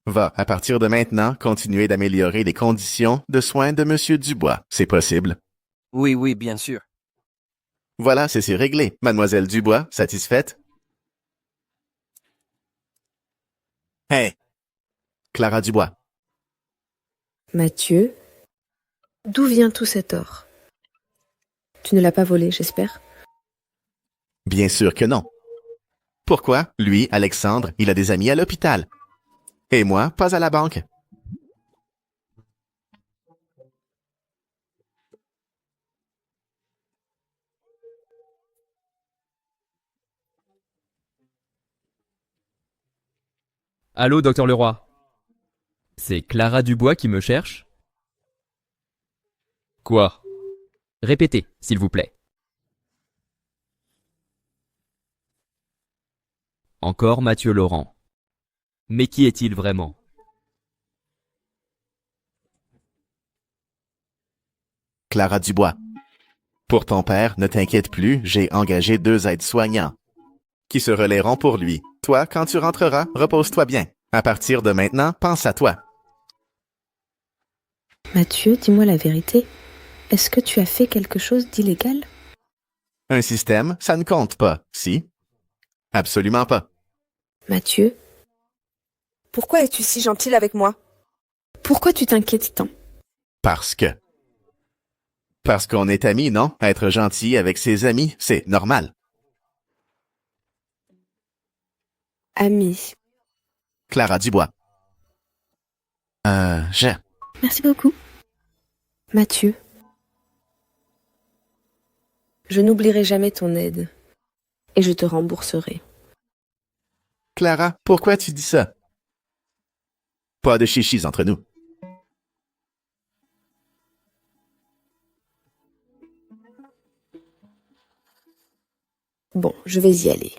va, à partir de maintenant, continuer d'améliorer les conditions de soins de Monsieur Dubois. C'est possible.
Oui, oui, bien sûr.
Voilà, c'est réglé. Mademoiselle Dubois, satisfaite? Hey! Clara Dubois.
Mathieu, d'où vient tout cet or? Tu ne l'as pas volé, j'espère?
Bien sûr que non. Pourquoi? Lui, Alexandre, il a des amis à l'hôpital. Et moi, pas à la banque.
Allô, docteur Leroy? C'est Clara Dubois qui me cherche? Quoi? Répétez, s'il vous plaît. Encore Mathieu Laurent. Mais qui est-il vraiment?
Clara Dubois. Pour ton père, ne t'inquiète plus, j'ai engagé 2 aides-soignants qui se relaieront pour lui. Toi, quand tu rentreras, repose-toi bien. À partir de maintenant, pense à toi.
Mathieu, dis-moi la vérité. Est-ce que tu as fait quelque chose d'illégal?
Un système, ça ne compte pas, si? Absolument pas.
Mathieu, pourquoi es-tu si gentil avec moi? Pourquoi tu t'inquiètes tant?
Parce qu'on est amis, non? Être gentil avec ses amis, c'est normal.
Ami.
Clara Dubois. Je...
Merci beaucoup. Mathieu, je n'oublierai jamais ton aide et je te rembourserai.
Clara, pourquoi tu dis ça? Pas de chichis entre nous.
Bon, je vais y aller.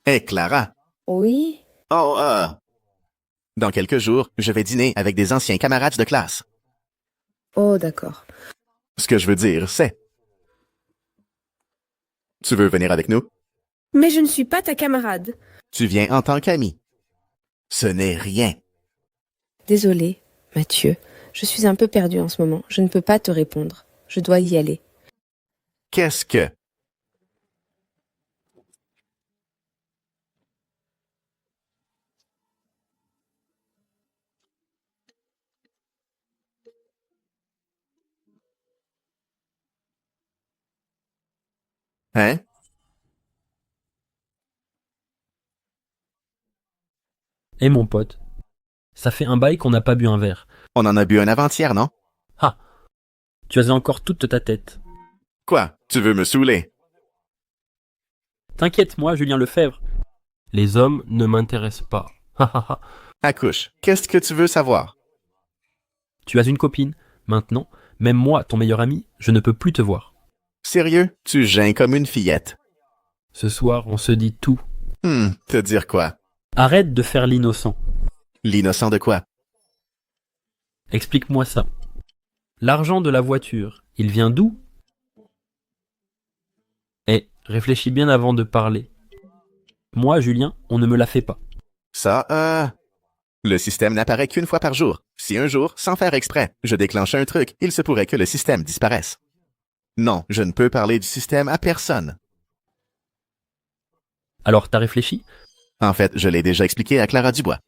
Hé, Clara.
Oui?
Oh, Dans quelques jours, je vais dîner avec des anciens camarades de classe.
Oh, d'accord.
Ce que je veux dire, c'est... Tu veux venir avec nous?
Mais je ne suis pas ta camarade.
Tu viens en tant qu'ami. Ce n'est rien.
Désolée, Mathieu. Je suis un peu perdue en ce moment. Je ne peux pas te répondre. Je dois y aller.
Qu'est-ce que... Hein?
Et mon pote, ça fait un bail qu'on n'a pas bu un verre.
On en a bu un avant-hier, non?
Ah, tu as encore toute ta tête.
Quoi? Tu veux me saouler?
T'inquiète, moi, Julien Lefebvre. Les hommes ne m'intéressent pas.
Accouche, qu'est-ce que tu veux savoir?
Tu as une copine. Maintenant, même moi, ton meilleur ami, je ne peux plus te voir.
Sérieux? Tu geins comme une fillette.
Ce soir, on se dit tout.
Te dire quoi?
Arrête de faire l'innocent.
L'innocent de quoi?
Explique-moi ça. L'argent de la voiture, il vient d'où? Eh, réfléchis bien avant de parler. Moi, Julien, on ne me la fait pas.
Ça, le système n'apparaît qu'une fois par jour. Si un jour, sans faire exprès, je déclenche un truc, il se pourrait que le système disparaisse. Non, je ne peux parler du système à personne.
Alors, t'as réfléchi?
En fait, je l'ai déjà expliqué à Clara Dubois.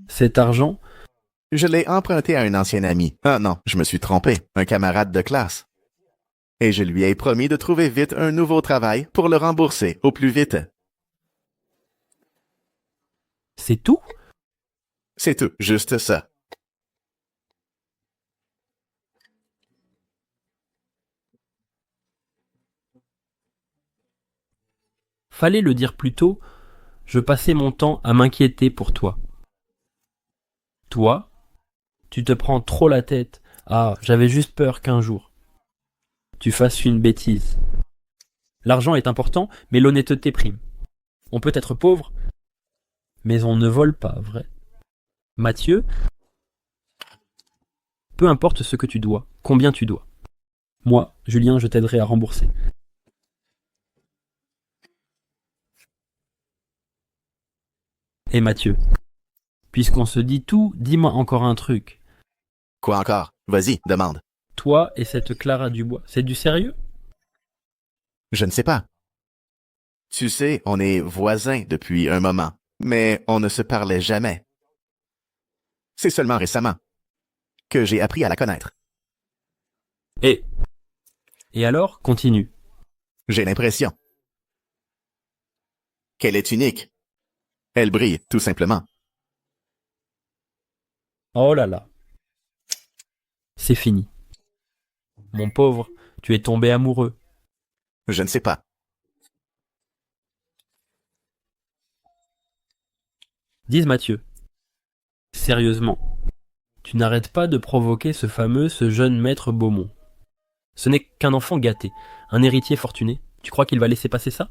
Cet argent,
Je l'ai emprunté à un ancien ami. Ah non, je me suis trompé, un camarade de classe. Et je lui ai promis de trouver vite un nouveau travail pour le rembourser au plus vite.
c'est tout?
C'est tout, juste ça.
Fallait le dire plus tôt, je passais mon temps à m'inquiéter pour toi. Toi, tu te prends trop la tête. Ah, j'avais juste peur qu'un jour, tu fasses une bêtise. L'argent est important, mais l'honnêteté prime. On peut être pauvre, mais on ne vole pas, vrai. Mathieu, peu importe ce que tu dois, combien tu dois. Moi, Julien, je t'aiderai à rembourser. Et Mathieu, puisqu'on se dit tout, dis-moi encore un truc.
Quoi encore? Vas-y, demande.
Toi et cette Clara Dubois, c'est du sérieux?
Je ne sais pas. Tu sais, on est voisins depuis un moment, mais on ne se parlait jamais. C'est seulement récemment que j'ai appris à la connaître.
Et alors, continue.
J'ai l'impression qu'elle est unique. Elle brille, tout simplement.
Oh là là. C'est fini. Mon pauvre, tu es tombé amoureux.
Je ne sais pas.
Dis Mathieu. Sérieusement, tu n'arrêtes pas de provoquer ce jeune maître Beaumont. Ce n'est qu'un enfant gâté, un héritier fortuné. Tu crois qu'il va laisser passer ça?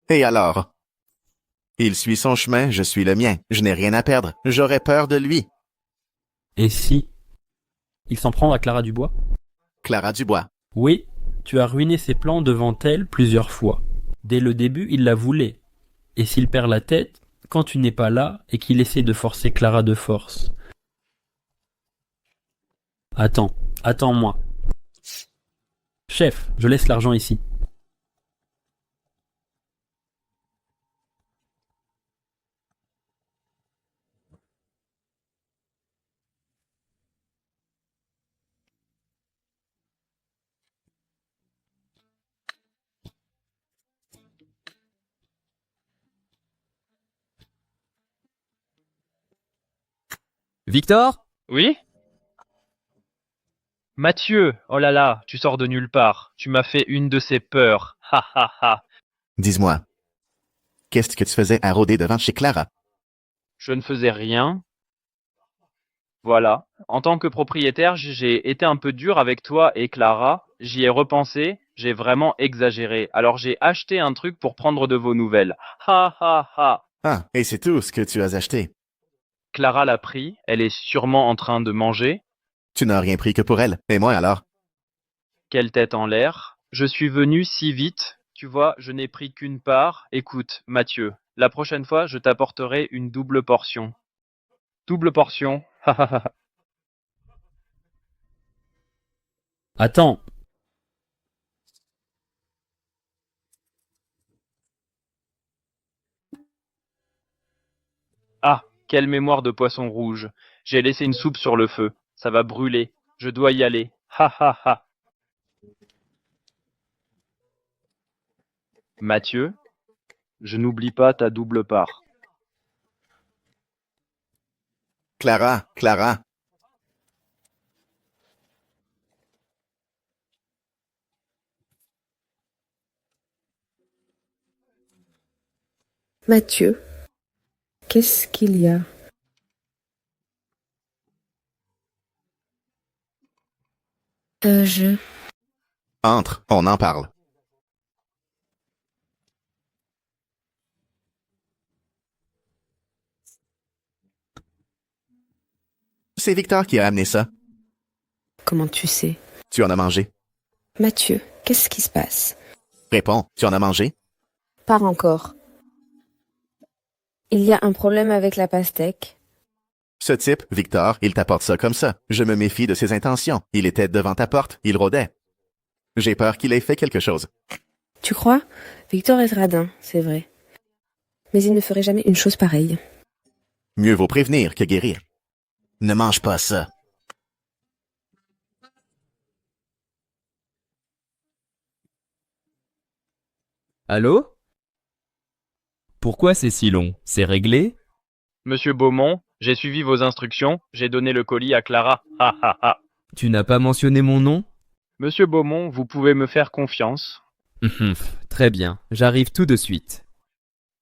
Et alors? Il suit son chemin, je suis le mien. Je n'ai rien à perdre. J'aurais peur de lui.
Et si il s'en prend à Clara Dubois?
Clara Dubois.
Oui, tu as ruiné ses plans devant elle plusieurs fois. Dès le début, il la voulait. Et s'il perd la tête, quand tu n'es pas là et qu'il essaie de forcer Clara de force. Attends-moi. Chef, je laisse l'argent ici.
Victor?
Oui? Mathieu, oh là là, tu sors de nulle part. Tu m'as fait une de ces peurs. Ha ha ha.
Dis-moi, qu'est-ce que tu faisais à rôder devant chez Clara?
Je ne faisais rien. Voilà. En tant que propriétaire, j'ai été un peu dur avec toi et Clara. J'y ai repensé. J'ai vraiment exagéré. Alors j'ai acheté un truc pour prendre de vos nouvelles. Ha ha ha.
Ah, et c'est tout ce que tu as acheté.
Clara l'a pris. Elle est sûrement en train de manger.
Tu n'as rien pris que pour elle. Et moi alors?
Quelle tête en l'air. Je suis venu si vite. Tu vois, je n'ai pris qu'une part. Écoute, Mathieu, la prochaine fois, je t'apporterai une double portion. Double portion. Ha ha ha.
Attends.
Ah, quelle mémoire de poisson rouge. J'ai laissé une soupe sur le feu. Ça va brûler. Je dois y aller. Ha ha ha. Mathieu, je n'oublie pas ta double part.
Clara, Clara.
Mathieu, qu'est-ce qu'il y a? Je...
Entre, on en parle. C'est Victor qui a amené ça.
Comment tu sais?
Tu en as mangé.
Mathieu, qu'est-ce qui se passe?
Réponds, tu en as mangé?
Pas encore. Il y a un problème avec la pastèque.
Ce type, Victor, il t'apporte ça comme ça. Je me méfie de ses intentions. Il était devant ta porte, il rôdait. J'ai peur qu'il ait fait quelque chose.
Tu crois? Victor est radin, c'est vrai. Mais il ne ferait jamais une chose pareille.
Mieux vaut prévenir que guérir. Ne mange pas ça.
Allô? Pourquoi c'est si long? C'est réglé?
Monsieur Beaumont, j'ai suivi vos instructions, j'ai donné le colis à Clara. Ha ha ha.
Tu n'as pas mentionné mon nom?
Monsieur Beaumont, vous pouvez me faire confiance.
Très bien, j'arrive tout de suite.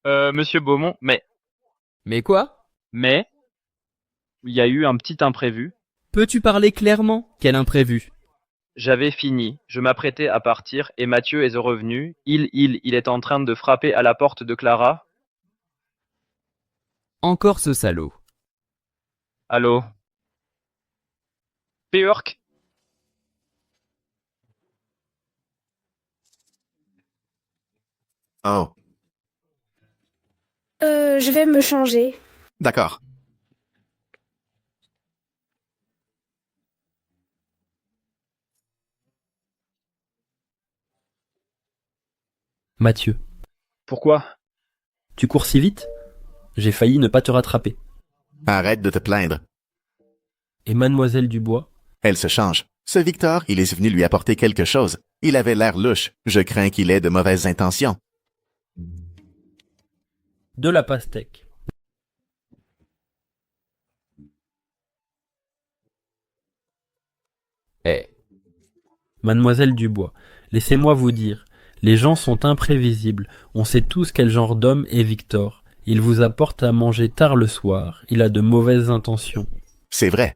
Monsieur Beaumont,
Mais quoi?
mais, il y a eu un petit imprévu.
Peux-tu parler clairement? Quel imprévu?
J'avais fini, je m'apprêtais à partir et Mathieu est revenu. Il est en train de frapper à la porte de Clara.
Encore ce salaud.
Allô? Peurk?
Oh,
Je vais me changer.
d'accord.
Mathieu,
Pourquoi?
tu cours si vite? J'ai failli ne pas te rattraper.
Arrête de te plaindre.
Et mademoiselle Dubois?
Elle se change. Ce Victor, il est venu lui apporter quelque chose. Il avait l'air louche. Je crains qu'il ait de mauvaises intentions.
De la pastèque.
Eh,
Mademoiselle Dubois, laissez-moi vous dire, les gens sont imprévisibles. On sait tous quel genre d'homme est Victor. Il vous apporte à manger tard le soir. Il a de mauvaises intentions.
C'est vrai.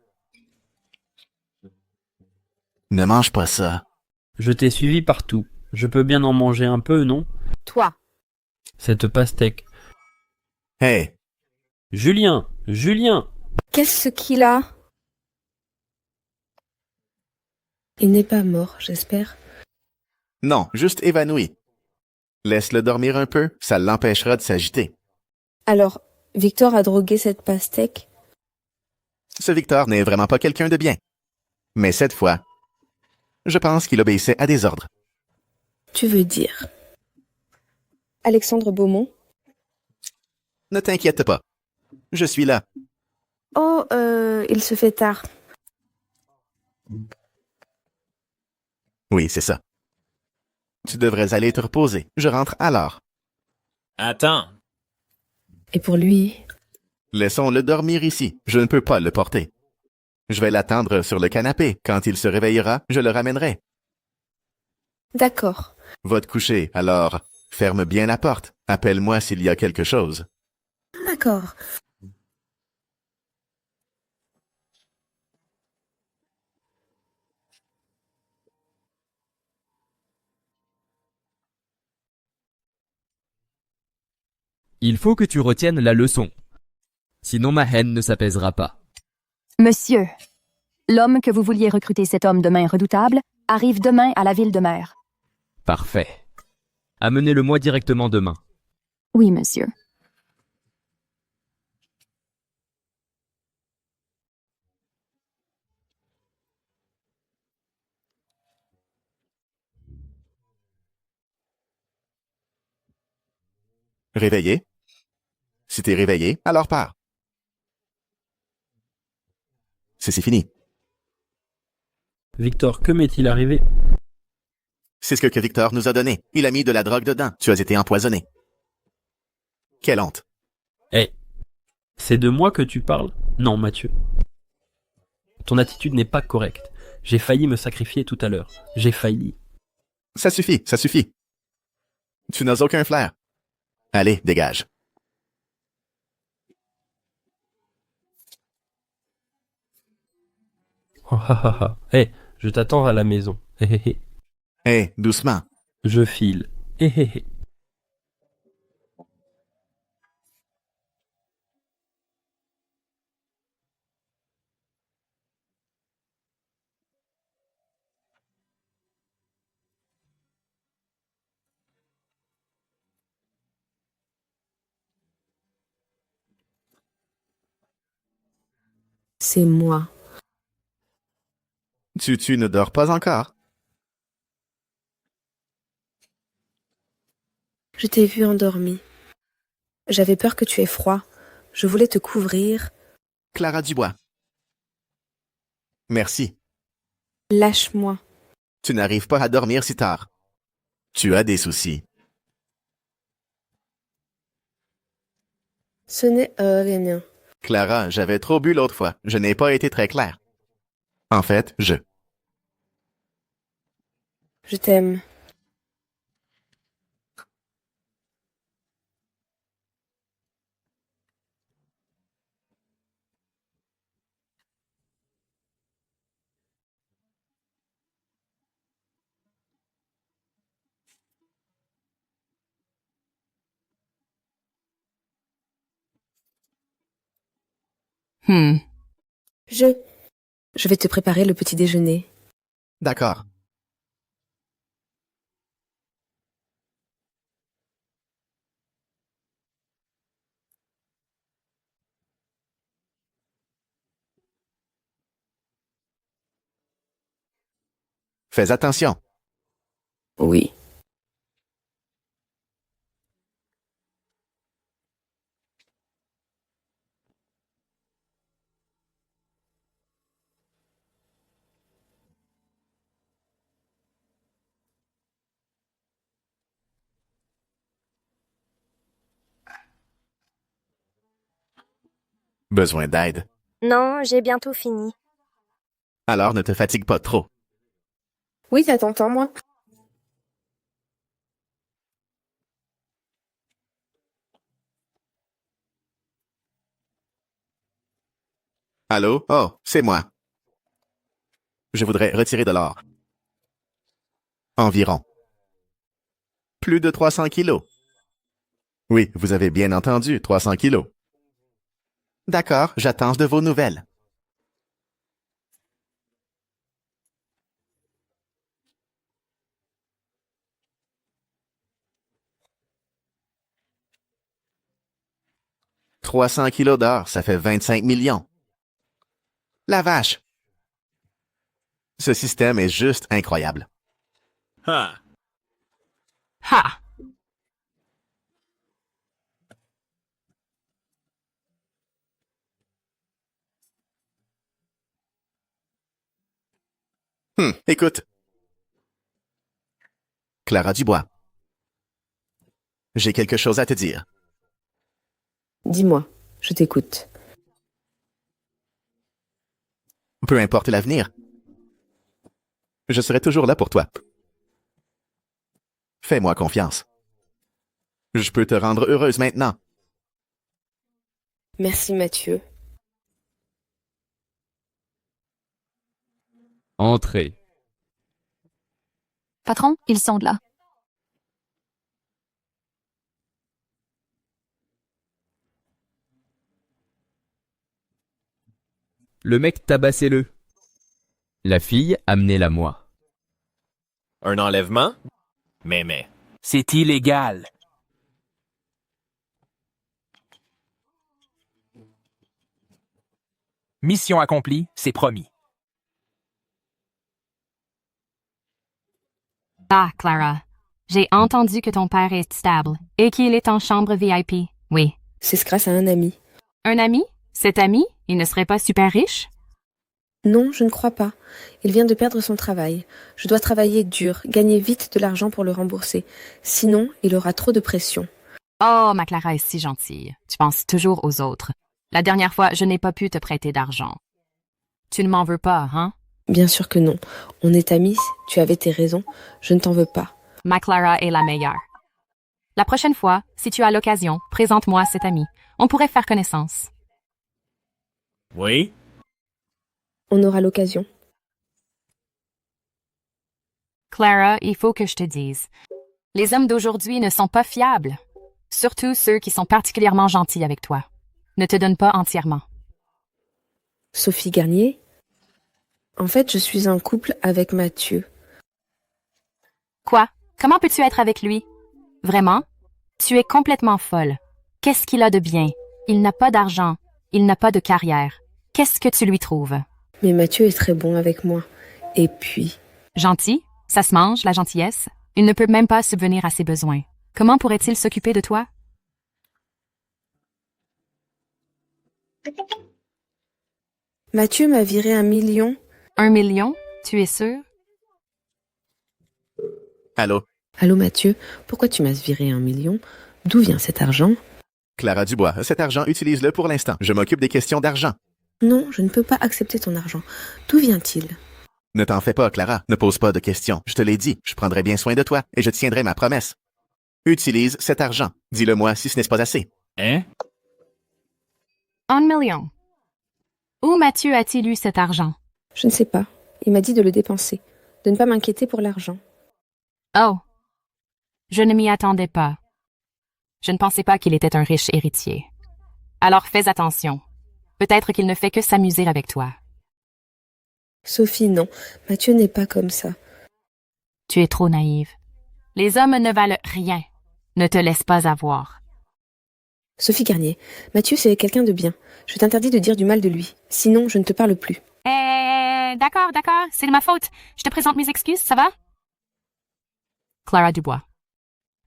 Ne mange pas ça.
Je t'ai suivi partout. Je peux bien en manger un peu, non?
Toi.
Cette pastèque.
Hey,
Julien! Julien!
Qu'est-ce qu'il a? Il n'est pas mort, j'espère.
non, juste évanoui. Laisse-le dormir un peu, ça l'empêchera de s'agiter.
Alors, Victor a drogué cette pastèque?
Ce Victor n'est vraiment pas quelqu'un de bien. Mais cette fois, je pense qu'il obéissait à des ordres.
Tu veux dire? Alexandre Beaumont?
Ne t'inquiète pas. Je suis là.
Oh, il se fait tard.
Oui, c'est ça. Tu devrais aller te reposer. Je rentre alors.
Attends.
Et pour lui?
Laissons-le dormir ici. Je ne peux pas le porter. Je vais l'attendre sur le canapé. Quand il se réveillera, je le ramènerai.
D'accord.
Va te coucher, alors ferme bien la porte. Appelle-moi s'il y a quelque chose.
D'accord.
il faut que tu retiennes la leçon. Sinon ma haine ne s'apaisera pas.
Monsieur, l'homme que vous vouliez recruter, cet homme de main redoutable, arrive demain à la ville de Mer.
Parfait. Amenez-le-moi directement demain.
Oui, monsieur.
Réveillé? Si t'es réveillé, alors pars. C'est fini.
Victor, que m'est-il arrivé?
C'est ce que Victor nous a donné. Il a mis de la drogue dedans. Tu as été empoisonné. Quelle honte.
Eh, c'est de moi que tu parles? Non, Mathieu. Ton attitude n'est pas correcte. J'ai failli me sacrifier tout à l'heure. J'ai failli.
Ça suffit, ça suffit. Tu n'as aucun flair. Allez, dégage.
Oh, ah, ah, ah. Eh, je t'attends à la maison. Hé hé hé.
Hé, doucement.
Je file. Hé hé hé.
C'est moi.
Tu ne dors pas encore?
Je t'ai vu endormi. J'avais peur que tu aies froid. Je voulais te couvrir.
Clara Dubois. Merci.
Lâche-moi.
Tu n'arrives pas à dormir si tard. Tu as des soucis.
Ce n'est rien.
Clara, j'avais trop bu l'autre fois. Je n'ai pas été très clair. En fait,
Je t'aime. Je vais te préparer le petit déjeuner.
D'accord. Fais attention.
Oui.
Besoin d'aide.
Non, j'ai bientôt fini.
Alors ne te fatigue pas trop.
Oui, t'entends, moi.
Allô? Oh, c'est moi. Je voudrais retirer de l'or. Environ. Plus de 300 kilos. Oui, vous avez bien entendu, 300 kilos. D'accord, j'attends de vos nouvelles. « 300 kilos d'or, ça fait 25 millions. La vache! Ce système est juste incroyable.
Ha!
Ha!
Écoute. Clara Dubois. J'ai quelque chose à te dire.
Dis-moi, je t'écoute.
Peu importe l'avenir. Je serai toujours là pour toi. Fais-moi confiance. Je peux te rendre heureuse maintenant.
Merci, Mathieu.
Entrez.
Patron, ils sont là.
Le mec, tabassez-le. La fille, amenez-la moi.
Un enlèvement? Mais.
C'est illégal. Mission accomplie, c'est promis.
Ah, Clara. J'ai entendu que ton père est stable et qu'il est en chambre VIP. Oui.
C'est grâce à un ami.
Un ami? Cet ami, il ne serait pas super riche?
Non, je ne crois pas. Il vient de perdre son travail. Je dois travailler dur, gagner vite de l'argent pour le rembourser. Sinon, il aura trop de pression.
Oh, ma Clara est si gentille. Tu penses toujours aux autres. La dernière fois, je n'ai pas pu te prêter d'argent. Tu ne m'en veux pas, hein?
Bien sûr que non. On est amis, tu avais tes raisons. Je ne t'en veux pas.
Ma Clara est la meilleure. La prochaine fois, si tu as l'occasion, présente-moi cet ami. On pourrait faire connaissance.
Oui?
On aura l'occasion.
Clara, il faut que je te dise. Les hommes d'aujourd'hui ne sont pas fiables. Surtout ceux qui sont particulièrement gentils avec toi. Ne te donne pas entièrement.
Sophie Garnier? En fait, je suis en couple avec Mathieu.
Quoi? Comment peux-tu être avec lui? Vraiment? Tu es complètement folle. Qu'est-ce qu'il a de bien? Il n'a pas d'argent. Il n'a pas de carrière. Qu'est-ce que tu lui trouves?
Mais Mathieu est très bon avec moi. Et puis...
Gentil? Ça se mange, la gentillesse? Il ne peut même pas subvenir à ses besoins. Comment pourrait-il s'occuper de toi?
Mathieu m'a viré 1 million.
1 million? Tu es sûr?
Allô?
Allô Mathieu, pourquoi tu m'as viré 1 million? D'où vient cet argent?
Clara Dubois, cet argent, utilise-le pour l'instant. Je m'occupe des questions d'argent.
Non, je ne peux pas accepter ton argent. D'où vient-il?
Ne t'en fais pas, Clara. Ne pose pas de questions. Je te l'ai dit, je prendrai bien soin de toi et je tiendrai ma promesse. Utilise cet argent. Dis-le-moi si ce n'est pas assez.
Hein?
1 million. Où Mathieu a-t-il eu cet argent?
Je ne sais pas. Il m'a dit de le dépenser, de ne pas m'inquiéter pour l'argent.
Oh. Je ne m'y attendais pas. Je ne pensais pas qu'il était un riche héritier. Alors fais attention. Peut-être qu'il ne fait que s'amuser avec toi.
Sophie, non. Mathieu n'est pas comme ça.
Tu es trop naïve. Les hommes ne valent rien. Ne te laisse pas avoir.
Sophie Garnier, Mathieu c'est quelqu'un de bien. Je t'interdis de dire du mal de lui. Sinon, je ne te parle plus.
D'accord, c'est de ma faute. Je te présente mes excuses, ça va? Clara Dubois.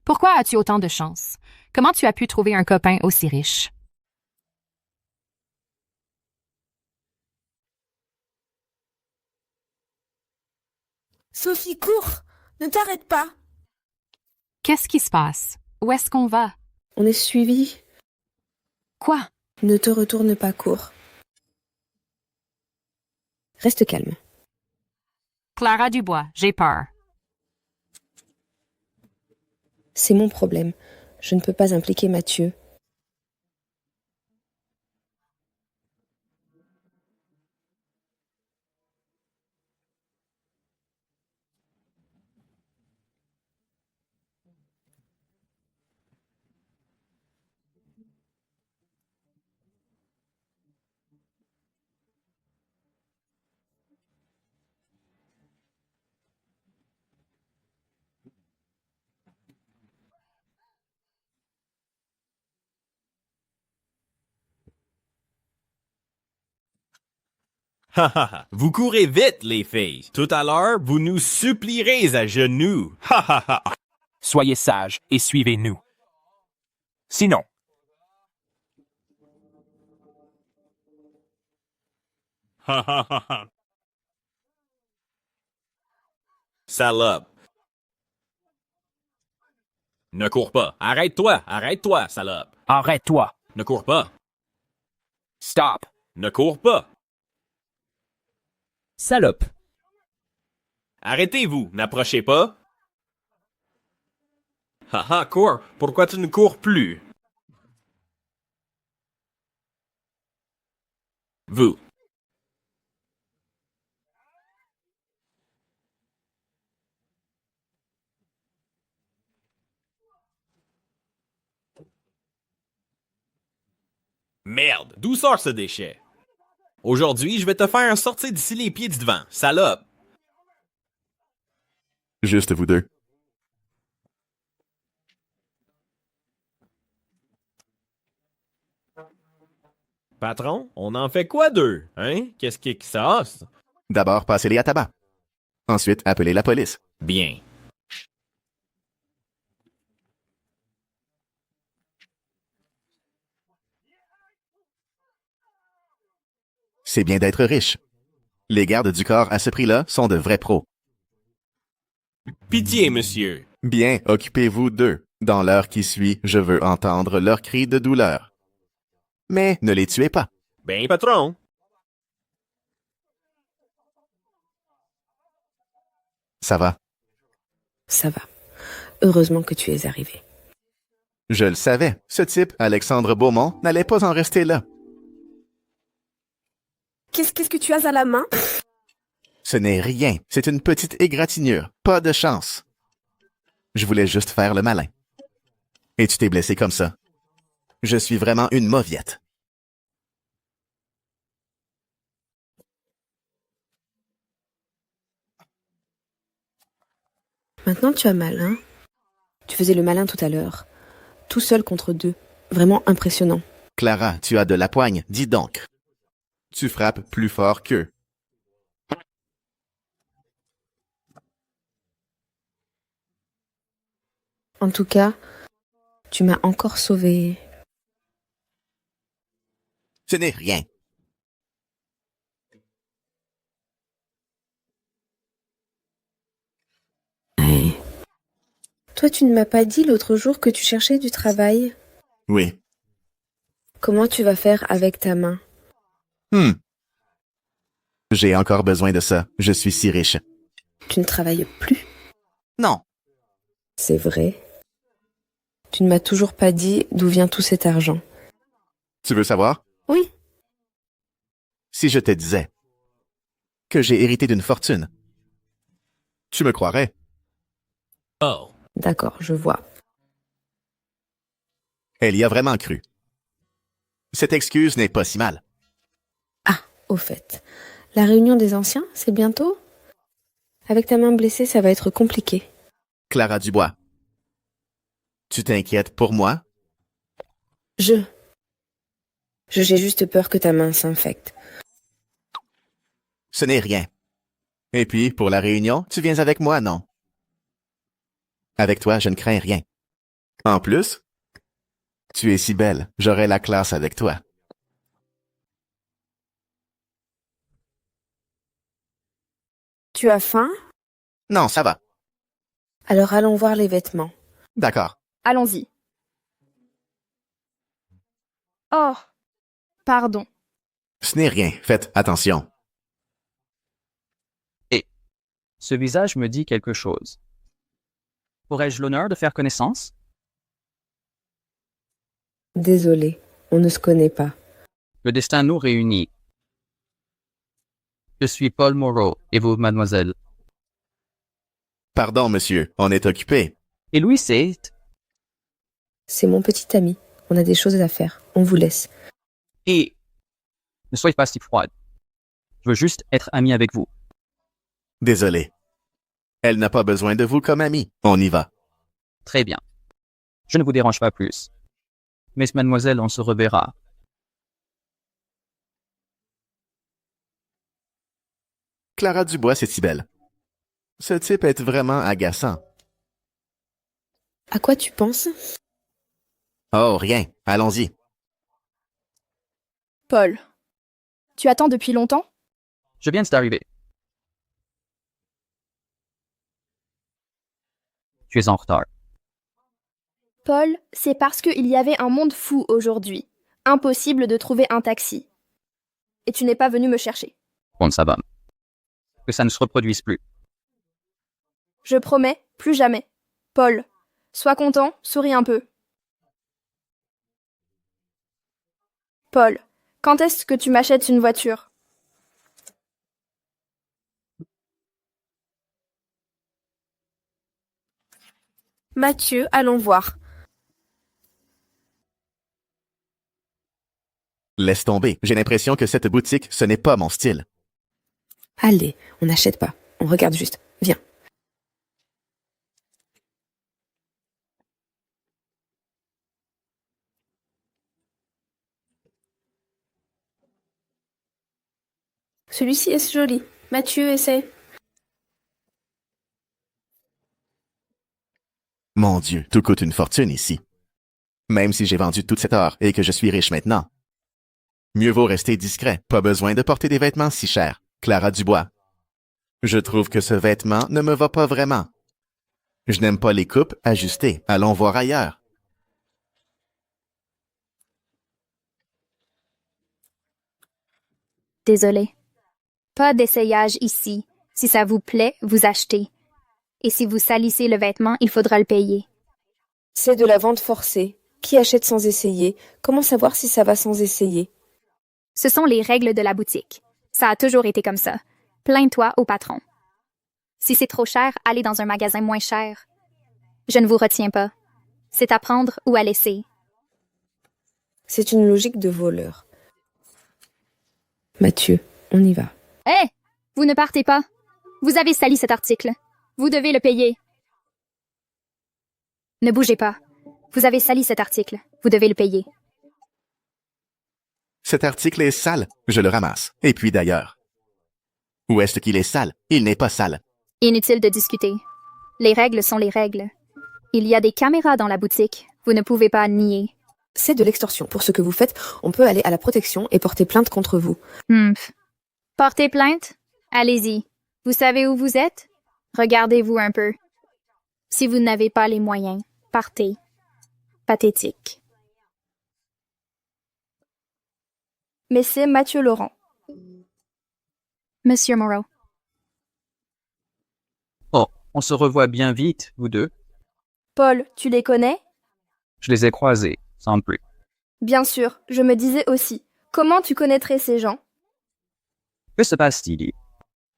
Pourquoi as-tu autant de chance? Comment tu as pu trouver un copain aussi riche?
Sophie, cours! Ne t'arrête pas!
Qu'est-ce qui se passe? Où est-ce qu'on va?
On est suivi.
Quoi?
Ne te retourne pas, cours. Reste calme.
Clara Dubois, j'ai peur.
C'est mon problème. Je ne peux pas impliquer Mathieu.
Ha ha ha. Vous courez vite, les filles. Tout à l'heure, vous nous supplierez à genoux. Ha ha ha.
Soyez sages et suivez-nous. Sinon,
Ha ha ha ha. Salope. Ne cours pas. Arrête-toi, salope.
arrête-toi.
Ne cours pas.
Stop.
Ne cours pas.
Salope.
Arrêtez-vous, n'approchez pas. Haha, cours. Pourquoi tu ne cours plus? Vous. Merde, d'où sort ce déchet? Aujourd'hui, je vais te faire sortir d'ici les pieds du devant, salope.
Juste vous deux.
Patron, on en fait quoi d'eux? Hein? Qu'est-ce qui se passe?
D'abord, passez-les à tabac. Ensuite, appelez la police.
Bien.
C'est bien d'être riche. Les gardes du corps à ce prix-là sont de vrais pros.
Pitié, monsieur.
Bien, occupez-vous d'eux. Dans l'heure qui suit, je veux entendre leurs cris de douleur. Mais ne les tuez pas.
Ben, patron.
Ça va.
Ça va. Heureusement que tu es arrivé.
Je le savais. Ce type, Alexandre Beaumont, n'allait pas en rester là.
Qu'est-ce que tu as à la main?
Ce n'est rien. C'est une petite égratignure. Pas de chance. Je voulais juste faire le malin. Et tu t'es blessé comme ça. Je suis vraiment une mauviette.
Maintenant tu as mal, hein? Tu faisais le malin tout à l'heure. Tout seul contre deux. Vraiment impressionnant.
Clara, tu as de la poigne. Dis donc. Tu frappes plus fort qu'eux.
En tout cas, tu m'as encore sauvé.
Ce n'est rien.
Toi, tu ne m'as pas dit l'autre jour que tu cherchais du travail.
Oui.
Comment tu vas faire avec ta main?
J'ai encore besoin de ça. Je suis si riche.
Tu ne travailles plus?
Non.
C'est vrai. Tu ne m'as toujours pas dit d'où vient tout cet argent.
Tu veux savoir?
Oui.
Si je te disais que j'ai hérité d'une fortune, tu me croirais?
Oh.
D'accord, je vois.
Elle y a vraiment cru. Cette excuse n'est pas si mal.
Ah, au fait. La réunion des anciens, c'est bientôt? Avec ta main blessée, ça va être compliqué.
Clara Dubois. Tu t'inquiètes pour moi?
J'ai juste peur que ta main s'infecte.
Ce n'est rien. Et puis, pour la réunion, tu viens avec moi, non? Avec toi, je ne crains rien. En plus, tu es si belle, j'aurai la classe avec toi.
Tu as faim?
Non, ça va.
Alors allons voir les vêtements.
D'accord.
Allons-y. Oh, pardon.
Ce n'est rien, faites attention.
Ce visage me dit quelque chose. Aurais-je l'honneur de faire connaissance?
Désolé, on ne se connaît pas.
Le destin nous réunit. Je suis Paul Moreau, et vous, mademoiselle?
Pardon, monsieur, on est occupé.
Et Louis, c'est...
C'est mon petit ami. On a des choses à faire. On vous laisse.
Et... Ne soyez pas si froide. Je veux juste être ami avec vous.
Désolé. Elle n'a pas besoin de vous comme ami. On y va.
Très bien. Je ne vous dérange pas plus. Mais mademoiselle, on se reverra.
Clara Dubois, c'est si belle. Ce type est vraiment agaçant.
À quoi tu penses?
Oh, rien. Allons-y.
Paul, tu attends depuis longtemps?
Je viens d'arriver. Tu es en retard.
Paul, c'est parce qu'il y avait un monde fou aujourd'hui. Impossible de trouver un taxi. Et tu n'es pas venu me chercher.
Bon, ça va. Que ça ne se reproduise plus.
Je promets, plus jamais. Paul, sois content, souris un peu. Paul, quand est-ce que tu m'achètes une voiture?
Mathieu, allons voir.
Laisse tomber. J'ai l'impression que cette boutique, ce n'est pas mon style.
Allez, on n'achète pas. On regarde juste. Viens.
Celui-ci est joli. Mathieu, essaie.
Mon Dieu, tout coûte une fortune ici. Même si j'ai vendu toute cette or et que je suis riche maintenant. Mieux vaut rester discret. Pas besoin de porter des vêtements si chers. Clara Dubois. Je trouve que ce vêtement ne me va pas vraiment. Je n'aime pas les coupes ajustées. Allons voir ailleurs.
Désolé. Pas d'essayage ici. Si ça vous plaît, vous achetez. Et si vous salissez le vêtement, il faudra le payer.
C'est de la vente forcée. Qui achète sans essayer? Comment savoir si ça va sans essayer?
Ce sont les règles de la boutique. Ça a toujours été comme ça. Plains-toi au patron. Si c'est trop cher, allez dans un magasin moins cher. Je ne vous retiens pas. C'est à prendre ou à laisser.
C'est une logique de voleur. Mathieu, on y va.
Hé! Vous ne partez pas. Vous avez sali cet article. Vous devez le payer. Ne bougez pas. Vous avez sali cet article. Vous devez le payer.
Cet article est sale. Je le ramasse. Et puis d'ailleurs. Où est-ce qu'il est sale? Il n'est pas sale.
Inutile de discuter. Les règles sont les règles. Il y a des caméras dans la boutique. Vous ne pouvez pas nier.
C'est de l'extorsion. Pour ce que vous faites, on peut aller à la protection et porter plainte contre vous.
Portez plainte? Allez-y. Vous savez où vous êtes? Regardez-vous un peu. Si vous n'avez pas les moyens, partez. Pathétique. Mais c'est Mathieu Laurent.
Monsieur Moreau.
Oh, on se revoit bien vite, vous deux.
Paul, tu les connais?
Je les ai croisés, sans plus.
Bien sûr, je me disais aussi. Comment tu connaîtrais ces gens?
Que se passe-t-il?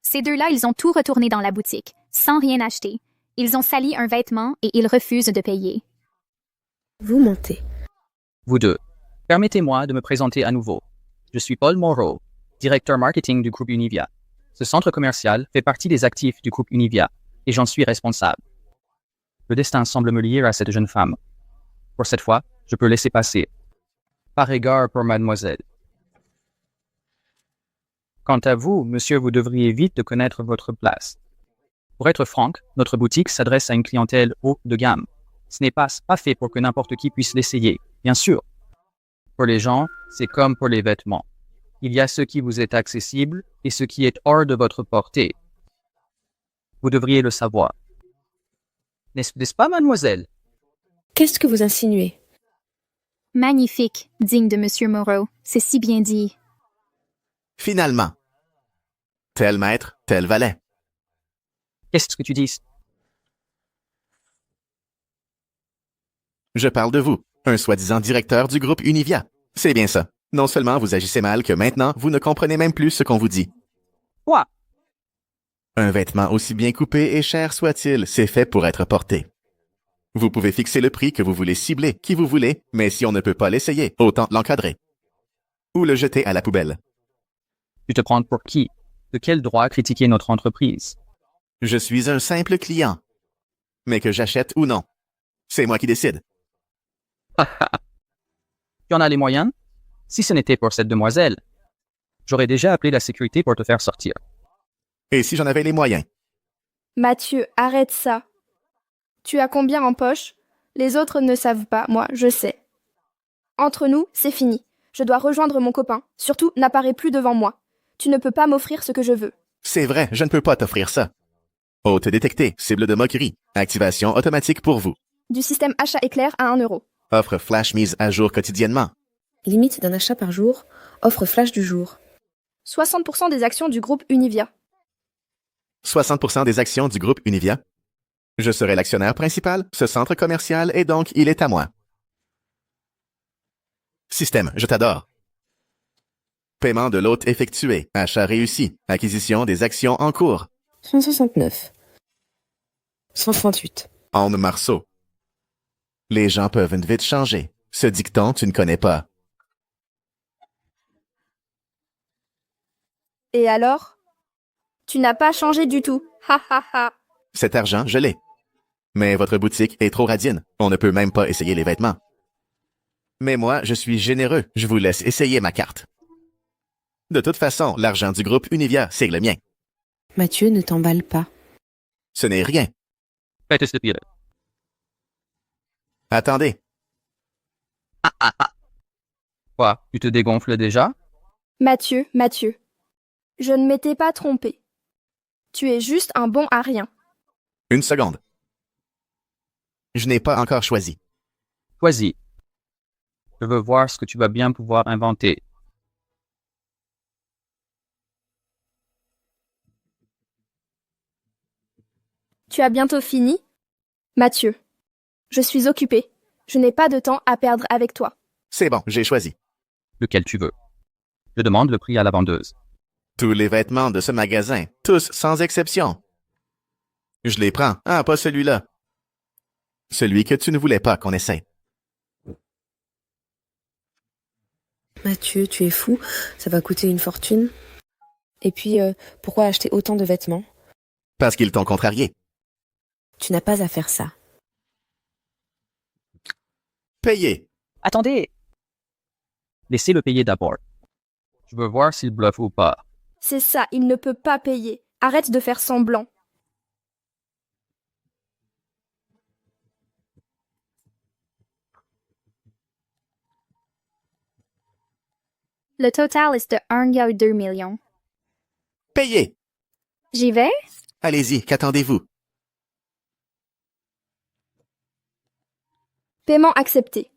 Ces deux-là, ils ont tout retourné dans la boutique, sans rien acheter. Ils ont sali un vêtement et ils refusent de payer.
Vous mentez.
Vous deux, permettez-moi de me présenter à nouveau. Je suis Paul Moreau, directeur marketing du groupe Univia. Ce centre commercial fait partie des actifs du groupe Univia et j'en suis responsable. Le destin semble me lier à cette jeune femme. Pour cette fois, je peux laisser passer. Par égard pour mademoiselle. Quant à vous, monsieur, vous devriez vite connaître votre place. Pour être franc, notre boutique s'adresse à une clientèle haut de gamme. Ce n'est pas fait pour que n'importe qui puisse l'essayer, bien sûr. Pour les gens, c'est comme pour les vêtements. Il y a ce qui vous est accessible et ce qui est hors de votre portée. Vous devriez le savoir. N'est-ce pas, mademoiselle?
Qu'est-ce que vous insinuez?
Magnifique, digne de Monsieur Moreau. C'est si bien dit.
Finalement. Tel maître, tel valet.
Qu'est-ce que tu dis?
Je parle de vous, un soi-disant directeur du groupe Univia. C'est bien ça. Non seulement vous agissez mal que maintenant, vous ne comprenez même plus ce qu'on vous dit.
Quoi?
Un vêtement aussi bien coupé et cher soit-il, c'est fait pour être porté. Vous pouvez fixer le prix que vous voulez cibler, qui vous voulez, mais si on ne peut pas l'essayer, autant l'encadrer. Ou le jeter à la poubelle.
Tu te prends pour qui? De quel droit critiquer notre entreprise?
Je suis un simple client. Mais que j'achète ou non, c'est moi qui décide.
Tu en as les moyens? Si ce n'était pour cette demoiselle, j'aurais déjà appelé la sécurité pour te faire sortir.
Et si j'en avais les moyens?
Mathieu, arrête ça. Tu as combien en poche? Les autres ne savent pas, moi, je sais. Entre nous, c'est fini. Je dois rejoindre mon copain. Surtout, n'apparais plus devant moi. Tu ne peux pas m'offrir ce que je veux.
C'est vrai, je ne peux pas t'offrir ça. Hôte détectée, cible de moquerie. Activation automatique pour vous.
Du système achat éclair à 1 euro.
Offre flash mise à jour quotidiennement.
Limite d'un achat par jour. Offre flash du jour.
60% des actions du groupe Univia.
60% des actions du groupe Univia. Je serai l'actionnaire principal, ce centre commercial, et donc il est à moi. Système, je t'adore. Paiement de l'hôte effectué. Achat réussi. Acquisition des actions en cours.
169. 138.
Anne Marceau. Les gens peuvent vite changer. Ce dicton, tu ne connais pas.
Et alors? Tu n'as pas changé du tout. Ha ha ha.
Cet argent, je l'ai. Mais votre boutique est trop radine. On ne peut même pas essayer les vêtements. Mais moi, je suis généreux. Je vous laisse essayer ma carte. De toute façon, l'argent du groupe Univia, c'est le mien.
Mathieu, ne t'emballe pas.
Ce n'est rien.
Faites ce pire.
Attendez.
Quoi? Tu te dégonfles déjà?
Mathieu, je ne m'étais pas trompé. Tu es juste un bon à rien.
Une seconde. Je n'ai pas encore choisi.
Choisis. Je veux voir ce que tu vas bien pouvoir inventer.
Tu as bientôt fini? Mathieu, je suis occupée. Je n'ai pas de temps à perdre avec toi.
C'est bon, j'ai choisi.
Lequel tu veux. Je demande le prix à la vendeuse.
Tous les vêtements de ce magasin, tous sans exception. Je les prends. Ah, pas celui-là. Celui que tu ne voulais pas qu'on essaie.
Mathieu, tu es fou. Ça va coûter une fortune. Et puis, pourquoi acheter autant de vêtements?
Parce qu'ils t'ont contrarié.
Tu n'as pas à faire ça.
Payez.
Attendez! Laissez-le payer d'abord. Je veux voir s'il bluffe ou pas.
C'est ça, il ne peut pas payer. Arrête de faire semblant. Le total est de 1,2 million.
Payez!
J'y vais?
Allez-y, qu'attendez-vous?
Paiement accepté.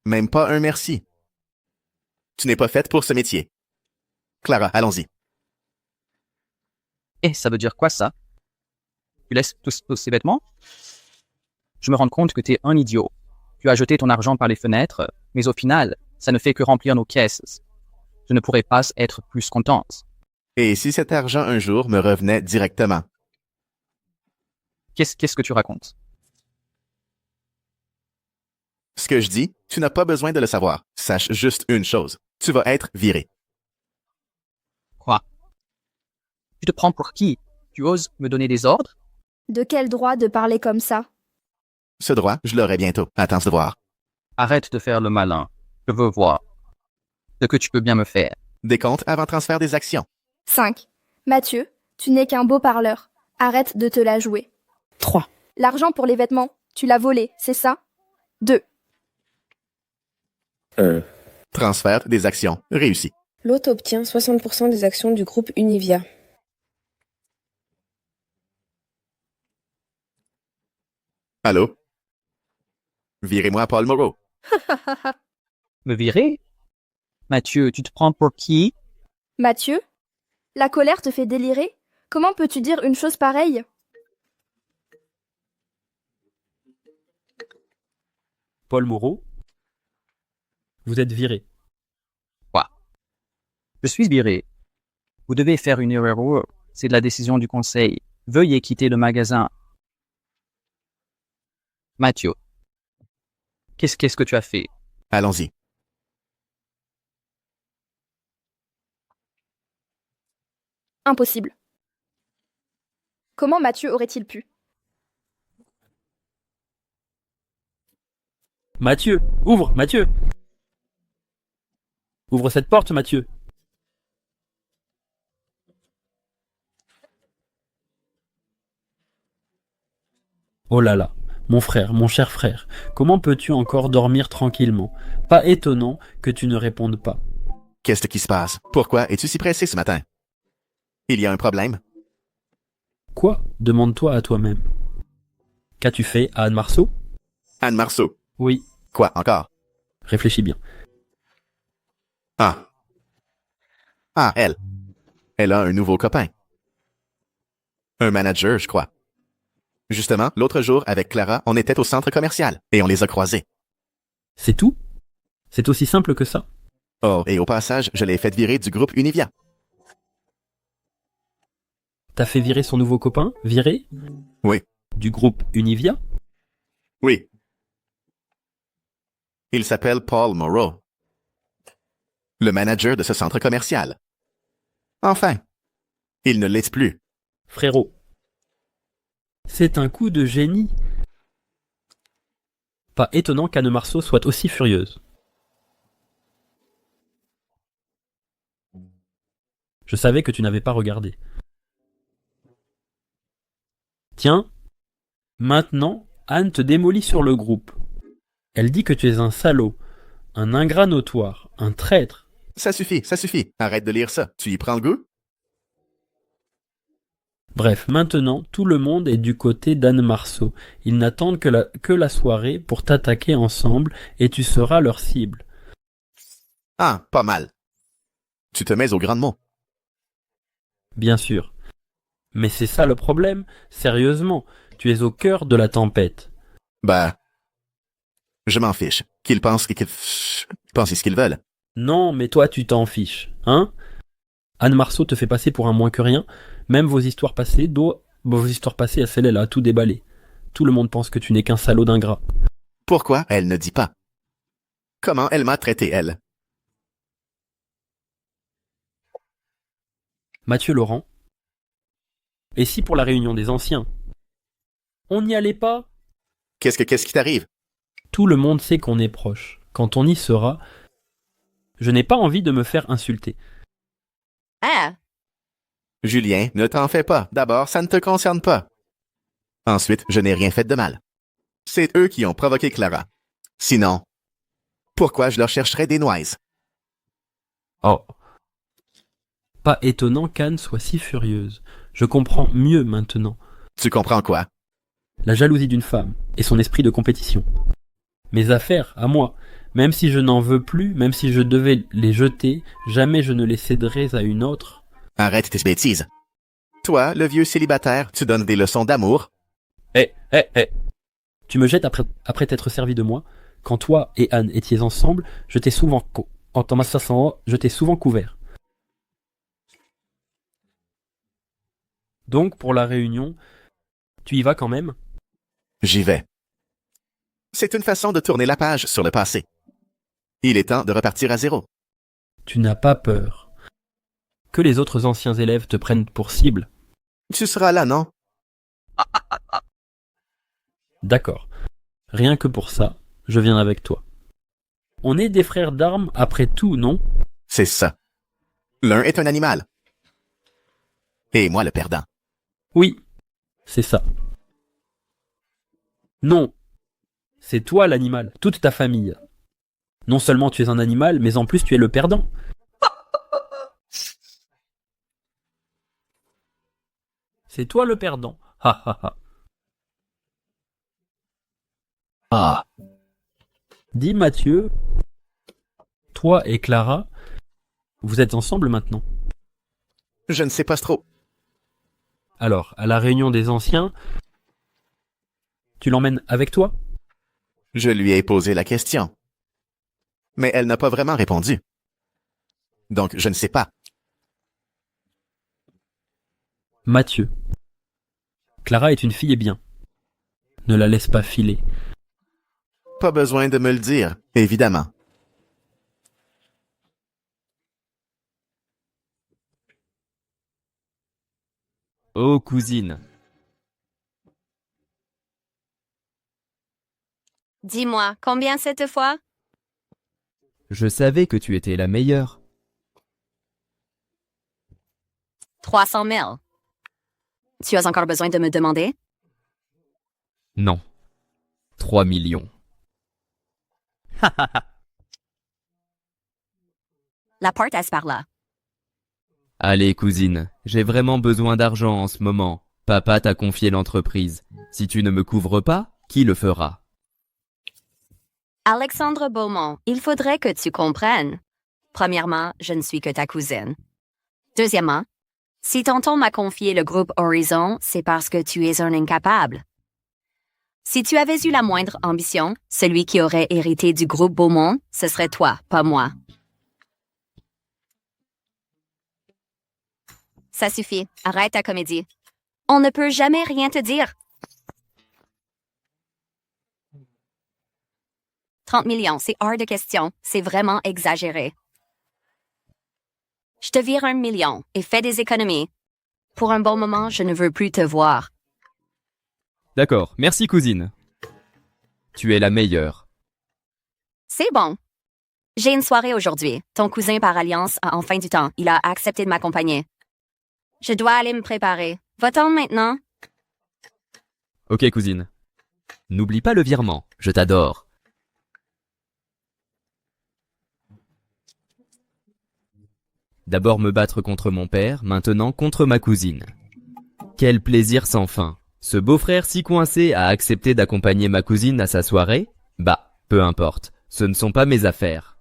Même pas un merci. Tu n'es pas faite pour ce métier. Clara, allons-y.
Eh, ça veut dire quoi ça? Tu laisses tous ces vêtements? Je me rends compte que t'es un idiot. Tu as jeté ton argent par les fenêtres, mais au final, ça ne fait que remplir nos caisses. Je ne pourrais pas être plus contente.
Et si cet argent un jour me revenait directement?
Qu'est-ce que tu racontes?
Ce que je dis, tu n'as pas besoin de le savoir. Sache juste une chose. Tu vas être viré.
Quoi? Tu te prends pour qui? Tu oses me donner des ordres?
De quel droit de parler comme ça?
Ce droit, je l'aurai bientôt. Attends de voir.
Arrête de faire le malin. Je veux voir ce que tu peux bien me faire.
Décompte avant transfert des actions.
5. Mathieu, tu n'es qu'un beau parleur. Arrête de te la jouer.
3.
L'argent pour les vêtements, tu l'as volé, c'est ça? 2.
Transfert des actions. Réussi.
L'hôte obtient 60% des actions du groupe Univia.
Allô? Virez-moi Paul Moreau.
Me virer? Mathieu, tu te prends pour qui?
Mathieu, la colère te fait délirer? Comment peux-tu dire une chose pareille?
Paul Moreau, vous êtes viré.
Quoi? Je suis viré. Vous devez faire une erreur. C'est de la décision du conseil. Veuillez quitter le magasin. Mathieu, qu'est-ce que tu as fait?
Allons-y.
Impossible. Comment Mathieu aurait-il pu?
Mathieu, ouvre, Mathieu! Ouvre cette porte, Mathieu! Oh là là, mon frère, mon cher frère, comment peux-tu encore dormir tranquillement? Pas étonnant que tu ne répondes pas.
Qu'est-ce qui se passe? Pourquoi es-tu si pressé ce matin? Il y a un problème?
Quoi? Demande-toi à toi-même. Qu'as-tu fait à Anne Marceau?
Anne Marceau.
Oui.
Quoi encore?
Réfléchis bien.
Ah. Ah, elle. Elle a un nouveau copain. Un manager, je crois. Justement, l'autre jour, avec Clara, on était au centre commercial et on les a croisés.
C'est tout? C'est aussi simple que ça?
Oh, et au passage, je l'ai fait virer du groupe Univia.
T'as fait virer son nouveau copain? Virer?
Oui.
Du groupe Univia?
Oui. Il s'appelle Paul Moreau. Le manager de ce centre commercial. Enfin, il ne l'est plus.
Frérot, c'est un coup de génie. Pas étonnant qu'Anne Marceau soit aussi furieuse. Je savais que tu n'avais pas regardé. Tiens, maintenant, Anne te démolit sur le groupe. Elle dit que tu es un salaud, un ingrat notoire, un traître.
Ça suffit, ça suffit. Arrête de lire ça. Tu y prends le goût?
Bref, maintenant, tout le monde est du côté d'Anne Marceau. Ils n'attendent que la soirée pour t'attaquer ensemble et tu seras leur cible.
Ah, pas mal. Tu te mets au grand mot.
Bien sûr. Mais c'est ça le problème. Sérieusement, tu es au cœur de la tempête.
Bah, je m'en fiche. Qu'ils pensent ce qu'ils veulent.
Non, mais toi, tu t'en fiches, hein? Anne Marceau te fait passer pour un moins que rien. Même vos histoires passées, elle a tout déballé. Tout le monde pense que tu n'es qu'un salaud d'ingrat.
Pourquoi elle ne dit pas? Comment elle m'a traité, elle?
Mathieu Laurent. Et si pour la réunion des anciens? On n'y allait pas?
Qu'est-ce qui t'arrive?
Tout le monde sait qu'on est proche. Quand on y sera, je n'ai pas envie de me faire insulter.
Ah!
Julien, ne t'en fais pas. D'abord, ça ne te concerne pas. Ensuite, je n'ai rien fait de mal. C'est eux qui ont provoqué Clara. Sinon, pourquoi je leur chercherais des noises?
Oh. Pas étonnant qu'Anne soit si furieuse. Je comprends mieux maintenant.
Tu comprends quoi?
La jalousie d'une femme et son esprit de compétition. Mes affaires, à moi, même si je n'en veux plus, même si je devais les jeter, jamais je ne les céderais à une autre.
Arrête tes bêtises. Toi, le vieux célibataire, tu donnes des leçons d'amour?
Eh. Tu me jettes après t'être servi de moi. Quand toi et Anne étiez ensemble, je t'ai souvent couvert. Donc, pour la réunion, tu y vas quand même?
J'y vais. C'est une façon de tourner la page sur le passé. Il est temps de repartir à zéro.
Tu n'as pas peur que les autres anciens élèves te prennent pour cible?
Tu seras là, non?
D'accord. Rien que pour ça, je viens avec toi. On est des frères d'armes après tout, non?
C'est ça. L'un est un animal. Et moi le perdant.
Oui, c'est ça. Non, c'est toi l'animal, toute ta famille. Non seulement tu es un animal, mais en plus tu es le perdant. C'est toi le perdant. Ha ha ha.
Ah.
Dis Mathieu, toi et Clara, vous êtes ensemble maintenant?
Je ne sais pas trop.
Alors, à la réunion des anciens, tu l'emmènes avec toi?
Je lui ai posé la question. Mais elle n'a pas vraiment répondu. Donc, je ne sais pas.
Mathieu, Clara est une fille et bien. Ne la laisse pas filer.
Pas besoin de me le dire, évidemment.
Oh, cousine.
Dis-moi, combien cette fois?
Je savais que tu étais la meilleure.
300 000. Tu as encore besoin de me demander?
Non. 3 millions.
La porte est par là.
Allez, cousine, j'ai vraiment besoin d'argent en ce moment. Papa t'a confié l'entreprise. Si tu ne me couvres pas, qui le fera?
Alexandre Beaumont, il faudrait que tu comprennes. Premièrement, je ne suis que ta cousine. Deuxièmement, si tonton m'a confié le groupe Horizon, c'est parce que tu es un incapable. Si tu avais eu la moindre ambition, celui qui aurait hérité du groupe Beaumont, ce serait toi, pas moi. Ça suffit, arrête ta comédie. On ne peut jamais rien te dire. 30 millions, c'est hors de question, c'est vraiment exagéré. Je te vire 1 million et fais des économies. Pour un bon moment, je ne veux plus te voir.
D'accord, merci cousine. Tu es la meilleure.
C'est bon. J'ai une soirée aujourd'hui. Ton cousin par alliance a enfin du temps. Il a accepté de m'accompagner. Je dois aller me préparer. Va-t'en maintenant?
Ok cousine. N'oublie pas le virement, je t'adore. D'abord me battre contre mon père, maintenant contre ma cousine. Quel plaisir sans fin. Ce beau-frère si coincé a accepté d'accompagner ma cousine à sa soirée? Bah, peu importe, ce ne sont pas mes affaires.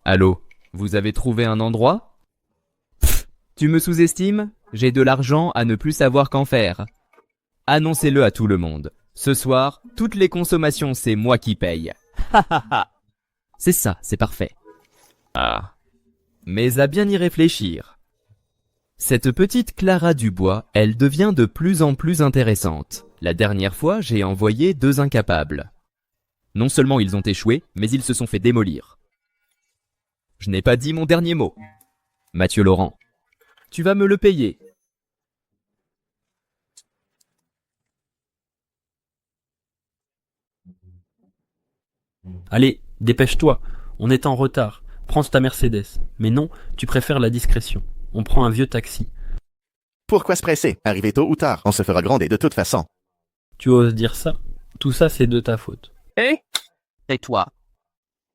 Allô, vous avez trouvé un endroit? Pff, tu me sous-estimes? J'ai de l'argent à ne plus savoir qu'en faire. Annoncez-le à tout le monde. Ce soir, toutes les consommations, c'est moi qui paye. Ha ha ha. C'est ça, c'est parfait. Ah. Mais à bien y réfléchir. Cette petite Clara Dubois, elle devient de plus en plus intéressante. La dernière fois, j'ai envoyé 2 incapables. Non seulement ils ont échoué, mais ils se sont fait démolir. Je n'ai pas dit mon dernier mot. Mathieu Laurent, tu vas me le payer.
Allez, dépêche-toi, on est en retard. Prends ta Mercedes. Mais non, tu préfères la discrétion. On prend un vieux taxi.
Pourquoi se presser? Arriver tôt ou tard, on se fera gronder de toute façon.
Tu oses dire ça? Tout ça, c'est de ta faute.
Hé? Et toi?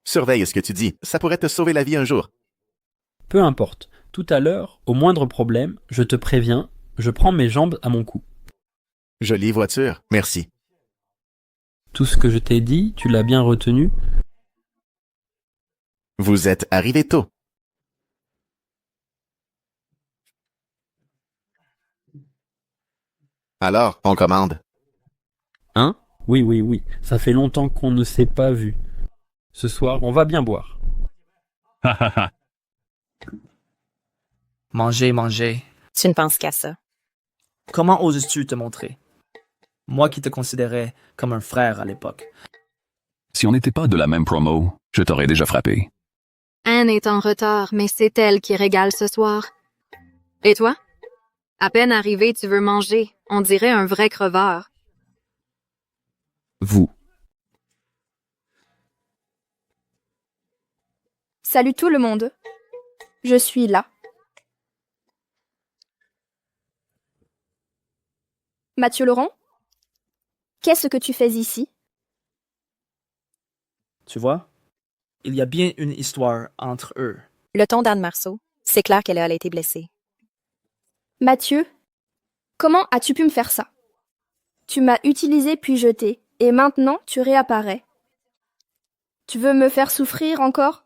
Surveille ce que tu dis, ça pourrait te sauver la vie un jour.
Peu importe. Tout à l'heure, au moindre problème, je te préviens, je prends mes jambes à mon cou.
Jolie voiture, merci.
Tout ce que je t'ai dit, tu l'as bien retenu?
Vous êtes arrivé tôt. Alors, on commande.
Hein? Oui, oui, oui. Ça fait longtemps qu'on ne s'est pas vu. Ce soir, on va bien boire.
Manger, manger.
Tu ne penses qu'à ça.
Comment oses-tu te montrer? Moi qui te considérais comme un frère à l'époque.
Si on n'était pas de la même promo, je t'aurais déjà frappé.
Anne est en retard, mais c'est elle qui régale ce soir. Et toi? À peine arrivé, tu veux manger. On dirait un vrai creveur.
Vous.
Salut tout le monde. Je suis là. Mathieu Laurent? Qu'est-ce que tu fais ici?
Tu vois? Il y a bien une histoire entre eux.
Le ton d'Anne Marceau. C'est clair qu'elle a été blessée.
Mathieu, comment as-tu pu me faire ça? Tu m'as utilisé puis jeté, et maintenant tu réapparais. Tu veux me faire souffrir encore?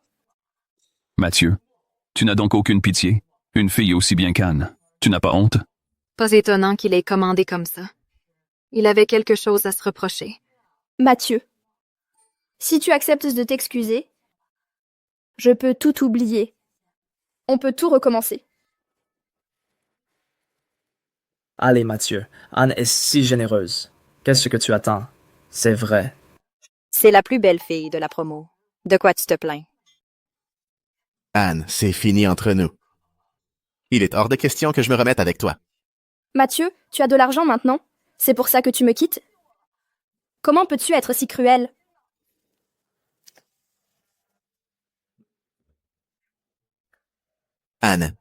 Mathieu, tu n'as donc aucune pitié? Une fille aussi bien qu'Anne. Tu n'as pas honte?
Pas étonnant qu'il ait commandé comme ça. Il avait quelque chose à se reprocher.
Mathieu, si tu acceptes de t'excuser, je peux tout oublier. On peut tout recommencer.
Allez, Mathieu, Anne est si généreuse. Qu'est-ce que tu attends? C'est vrai.
C'est la plus belle fille de la promo. De quoi tu te plains?
Anne, c'est fini entre nous. Il est hors de question que je me remette avec toi.
Mathieu, tu as de l'argent maintenant? C'est pour ça que tu me quittes? Comment peux-tu être si cruel?
Anne,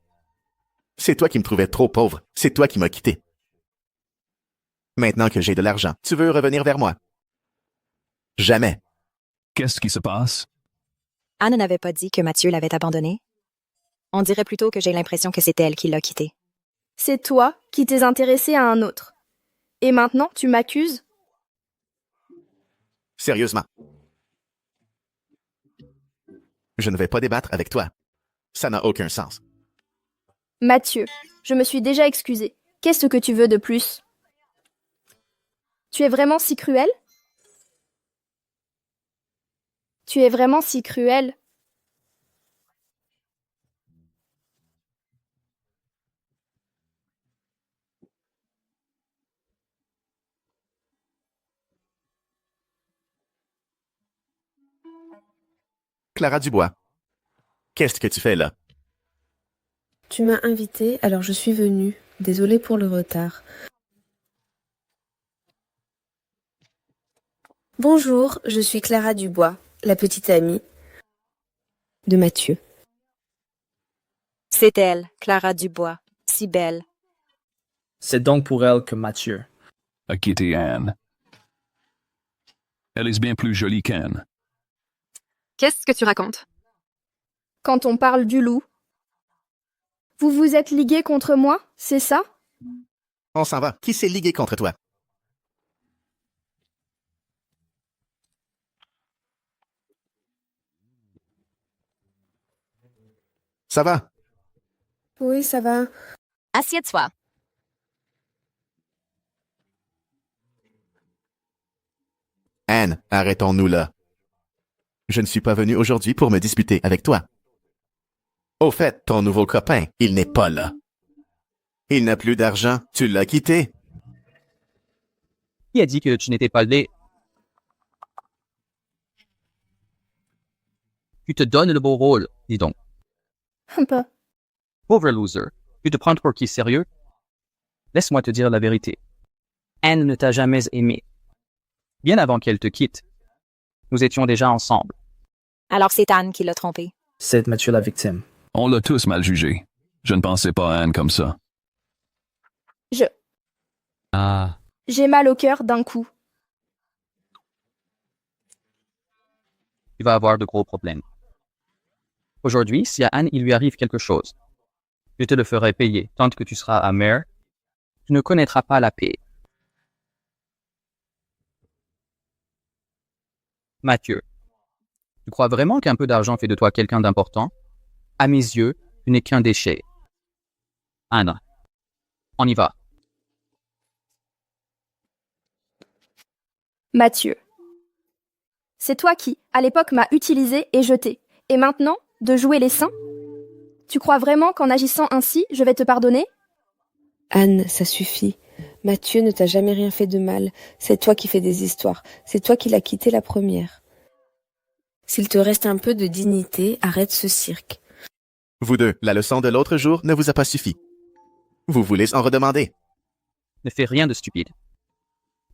c'est toi qui me trouvais trop pauvre. C'est toi qui m'as quitté. Maintenant que j'ai de l'argent, tu veux revenir vers moi? Jamais.
Qu'est-ce qui se passe?
Anne n'avait pas dit que Mathieu l'avait abandonnée. On dirait plutôt que j'ai l'impression que c'est elle qui l'a quitté.
C'est toi qui t'es intéressé à un autre. Et maintenant, tu m'accuses?
Sérieusement. Je ne vais pas débattre avec toi. Ça n'a aucun sens.
Mathieu, je me suis déjà excusée. Qu'est-ce que tu veux de plus? Tu es vraiment si cruel? Tu es vraiment si cruel?
Clara Dubois, qu'est-ce que tu fais là?
Tu m'as invitée, alors je suis venue. Désolée pour le retard. Bonjour, je suis Clara Dubois, la petite amie
de Mathieu.
C'est elle, Clara Dubois, si belle.
C'est donc pour elle que Mathieu
a quitté Anne. Elle est bien plus jolie qu'Anne.
Qu'est-ce que tu racontes?
Quand on parle du loup. Vous vous êtes ligué contre moi, c'est ça?
On s'en va. Qui s'est ligué contre toi? Ça va?
Oui, ça va.
Assieds-toi.
Anne, arrêtons-nous là. Je ne suis pas venu aujourd'hui pour me disputer avec toi. Au fait, ton nouveau copain, il n'est pas là. Il n'a plus d'argent, tu l'as quitté.
Qui a dit que tu n'étais pas laid? Tu te donnes le beau rôle, dis donc.
Un peu.
Pauvre loser, tu te prends pour qui sérieux? Laisse-moi te dire la vérité. Anne ne t'a jamais aimé. Bien avant qu'elle te quitte, nous étions déjà ensemble.
Alors c'est Anne qui l'a trompé.
C'est Mathieu la victime.
On l'a tous mal jugé. Je ne pensais pas à Anne comme ça.
Ah.
J'ai mal au cœur d'un coup.
Tu vas avoir de gros problèmes. Aujourd'hui, si à Anne il lui arrive quelque chose, je te le ferai payer tant que tu seras amer. Tu ne connaîtras pas la paix. Mathieu, tu crois vraiment qu'un peu d'argent fait de toi quelqu'un d'important? À mes yeux, tu n'es qu'un déchet. Anne, on y va.
Mathieu. C'est toi qui, à l'époque, m'as utilisé et jeté. Et maintenant, de jouer les saints? Tu crois vraiment qu'en agissant ainsi, je vais te pardonner?
Anne, ça suffit. Mathieu ne t'a jamais rien fait de mal. C'est toi qui fais des histoires. C'est toi qui l'as quitté la première. S'il te reste un peu de dignité, arrête ce cirque.
Vous deux, la leçon de l'autre jour ne vous a pas suffi. Vous voulez en redemander.
Ne fais rien de stupide.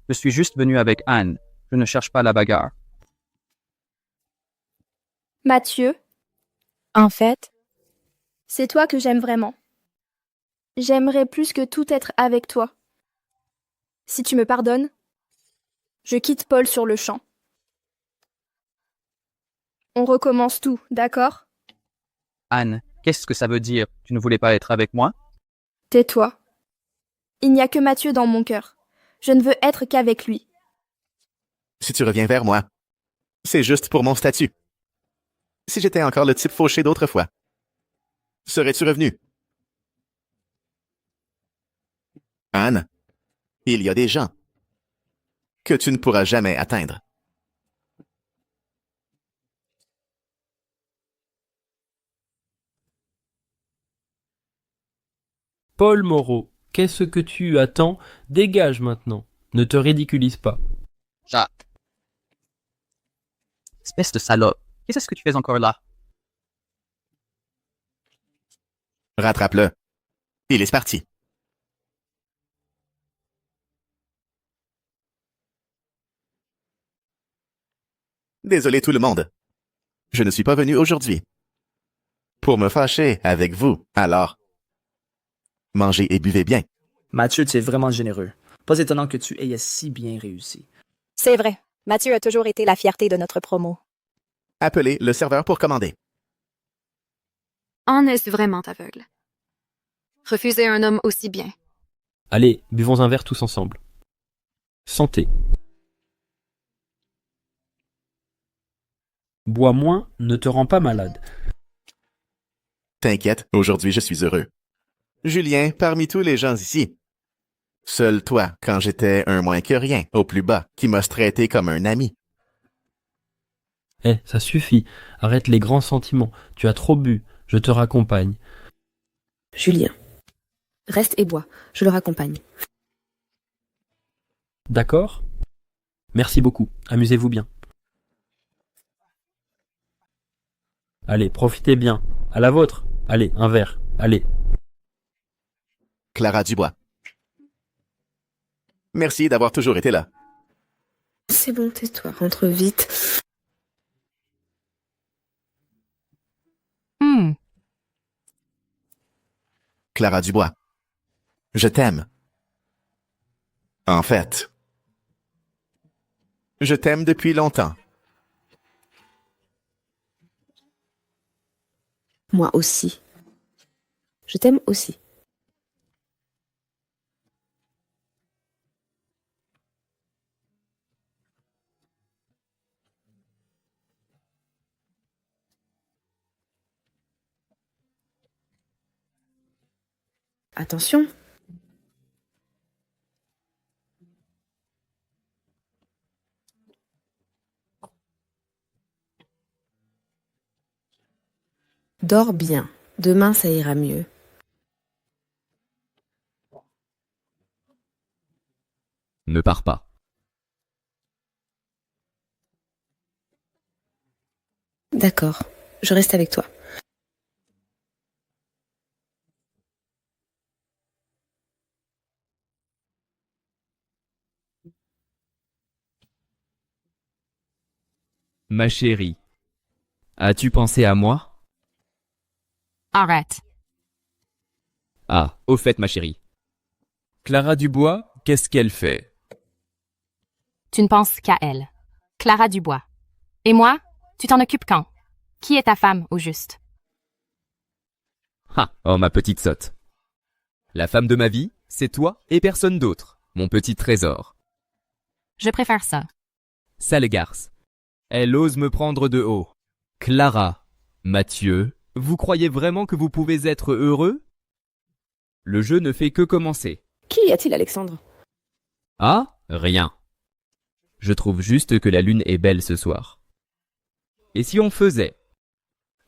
Je suis juste venu avec Anne. Je ne cherche pas la bagarre.
Mathieu,
En fait,
c'est toi que j'aime vraiment. J'aimerais plus que tout être avec toi. Si tu me pardonnes, je quitte Paul sur le champ. On recommence tout, d'accord?
Anne, qu'est-ce que ça veut dire? Tu ne voulais pas être avec moi?
Tais-toi. Il n'y a que Mathieu dans mon cœur. Je ne veux être qu'avec lui.
Si tu reviens vers moi, c'est juste pour mon statut. Si j'étais encore le type fauché d'autrefois, serais-tu revenu? Anne, il y a des gens que tu ne pourras jamais atteindre.
Paul Moreau, qu'est-ce que tu attends? Dégage maintenant. Ne te ridiculise pas.
Jacques. Espèce de salope. Qu'est-ce que tu fais encore là?
Rattrape-le. Il est parti. Désolé tout le monde. Je ne suis pas venu aujourd'hui pour me fâcher avec vous, alors mangez et buvez bien.
Mathieu, tu es vraiment généreux. Pas étonnant que tu aies si bien réussi.
C'est vrai. Mathieu a toujours été la fierté de notre promo.
Appelez le serveur pour commander.
En est-ce vraiment aveugle? Refuser un homme aussi bien.
Allez, buvons un verre tous ensemble. Santé. Bois moins ne te rend pas malade.
T'inquiète, aujourd'hui je suis heureux. Julien, parmi tous les gens ici, seul toi, quand j'étais un moins que rien, au plus bas, qui m'as traité comme un ami.
Eh, ça suffit. Arrête les grands sentiments. Tu as trop bu. Je te raccompagne.
Julien. Reste et bois. Je le raccompagne.
D'accord? Merci beaucoup. Amusez-vous bien. Allez, profitez bien. À la vôtre. Allez, un verre. Allez.
Clara Dubois. Merci d'avoir toujours été là.
C'est bon, tais-toi. Rentre vite.
Clara Dubois. Je t'aime. En fait, je t'aime depuis longtemps.
Moi aussi. Je t'aime aussi. Attention. Dors bien. Demain, ça ira mieux.
Ne pars pas.
D'accord. Je reste avec toi.
Ma chérie, as-tu pensé à moi?
Arrête.
Ah, au fait, ma chérie. Clara Dubois, qu'est-ce qu'elle fait?
Tu ne penses qu'à elle. Clara Dubois. Et moi, tu t'en occupes quand? Qui est ta femme, au juste?
Ah, oh ma petite sotte. La femme de ma vie, c'est toi et personne d'autre, mon petit trésor.
Je préfère ça.
Sale garce. Elle ose me prendre de haut. Clara, Mathieu, vous croyez vraiment que vous pouvez être heureux? Le jeu ne fait que commencer.
Qui y a-t-il, Alexandre?
Ah, rien. Je trouve juste que la lune est belle ce soir. Et si on faisait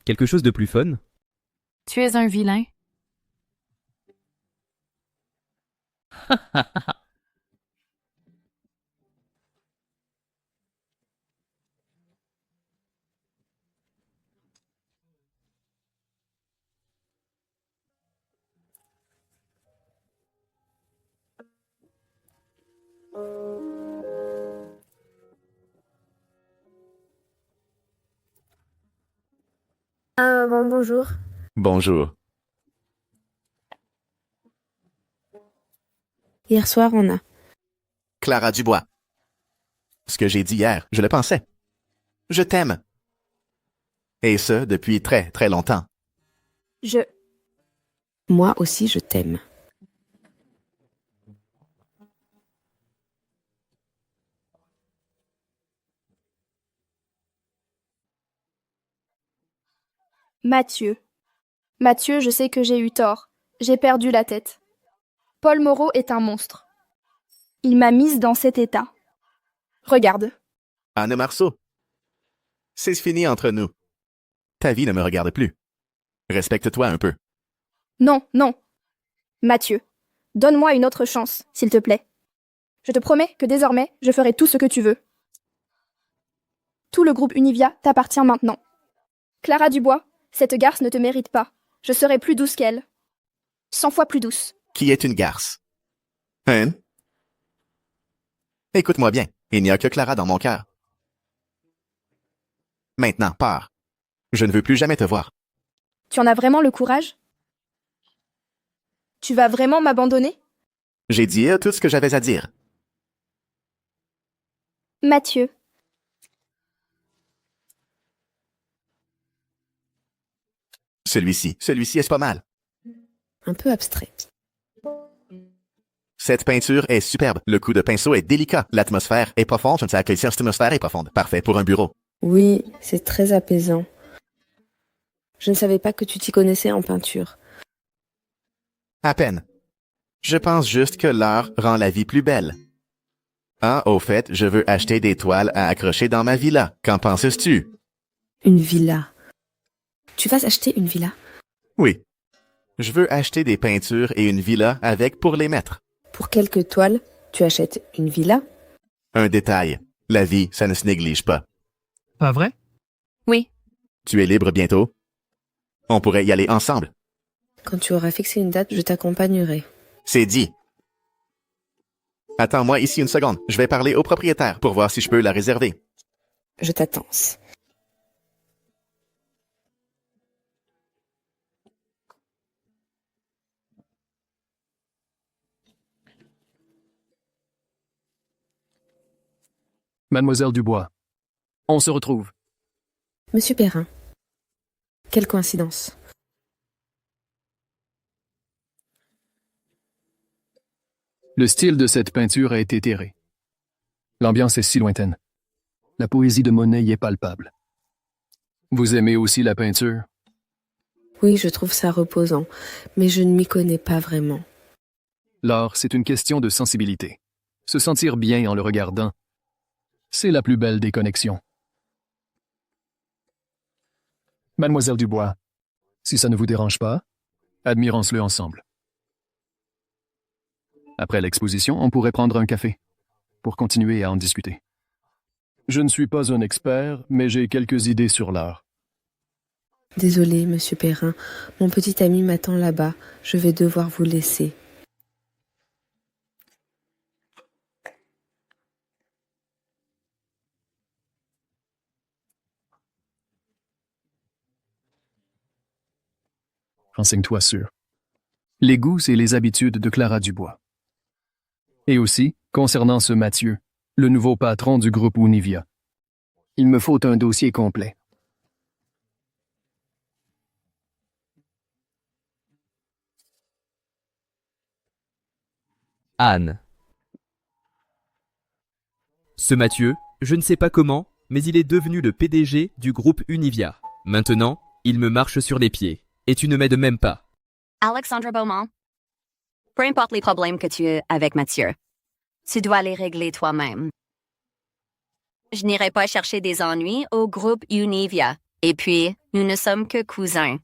quelque chose de plus fun?
Tu es un vilain.
Bonjour.
Bonjour.
Hier soir, on a...
Clara Dubois. Ce que j'ai dit hier, je le pensais. Je t'aime. Et ce, depuis très, très longtemps.
Moi aussi, je t'aime.
Mathieu. Mathieu, je sais que j'ai eu tort. J'ai perdu la tête. Paul Moreau est un monstre. Il m'a mise dans cet état. Regarde.
Anne Marceau. C'est fini entre nous. Ta vie ne me regarde plus. Respecte-toi un peu.
Non, non. Mathieu, donne-moi une autre chance, s'il te plaît. Je te promets que désormais, je ferai tout ce que tu veux. Tout le groupe Univia t'appartient maintenant. Clara Dubois, cette garce ne te mérite pas. Je serai plus douce qu'elle. 100 fois plus douce.
Qui est une garce? Hein? Écoute-moi bien, il n'y a que Clara dans mon cœur. Maintenant, pars. Je ne veux plus jamais te voir.
Tu en as vraiment le courage? Tu vas vraiment m'abandonner?
J'ai dit tout ce que j'avais à dire.
Mathieu.
Celui-ci est pas mal.
Un peu abstrait.
Cette peinture est superbe. Le coup de pinceau est délicat. L'atmosphère est profonde. Je ne sais à quelle cette atmosphère est profonde. Parfait pour un bureau.
Oui, c'est très apaisant. Je ne savais pas que tu t'y connaissais en peinture.
À peine. Je pense juste que l'art rend la vie plus belle. Ah, au fait, je veux acheter des toiles à accrocher dans ma villa. Qu'en penses-tu?
Une villa. Tu vas acheter une villa?
Oui. Je veux acheter des peintures et une villa avec pour les mettre.
Pour quelques toiles, tu achètes une villa?
Un détail. La vie, ça ne se néglige pas.
Pas vrai?
Oui.
Tu es libre bientôt? On pourrait y aller ensemble.
Quand tu auras fixé une date, je t'accompagnerai.
C'est dit. Attends-moi ici une seconde. Je vais parler au propriétaire pour voir si je peux la réserver.
Je t'attends.
Mademoiselle Dubois, on se retrouve.
Monsieur Perrin. Quelle coïncidence.
Le style de cette peinture a été terré. L'ambiance est si lointaine. La poésie de Monet y est palpable. Vous aimez aussi la peinture?
Oui, je trouve ça reposant, mais je ne m'y connais pas vraiment.
L'art, c'est une question de sensibilité. Se sentir bien en le regardant, c'est la plus belle des connexions. Mademoiselle Dubois, si ça ne vous dérange pas, admirons-le ensemble. Après l'exposition, on pourrait prendre un café pour continuer à en discuter. Je ne suis pas un expert, mais j'ai quelques idées sur l'art.
Désolé, monsieur Perrin, mon petit ami m'attend là-bas. Je vais devoir vous laisser.
Renseigne-toi sur les goûts et les habitudes de Clara Dubois. Et aussi, concernant ce Mathieu, le nouveau patron du groupe Univia. Il me faut un dossier complet.
Anne. Ce Mathieu, je ne sais pas comment, mais il est devenu le PDG du groupe Univia. Maintenant, il me marche sur les pieds. Et tu ne m'aides même pas.
Alexandre Beaumont, peu importe les problèmes que tu as avec Mathieu, tu dois les régler toi-même. Je n'irai pas chercher des ennuis au groupe Univia. Et puis, nous ne sommes que cousins.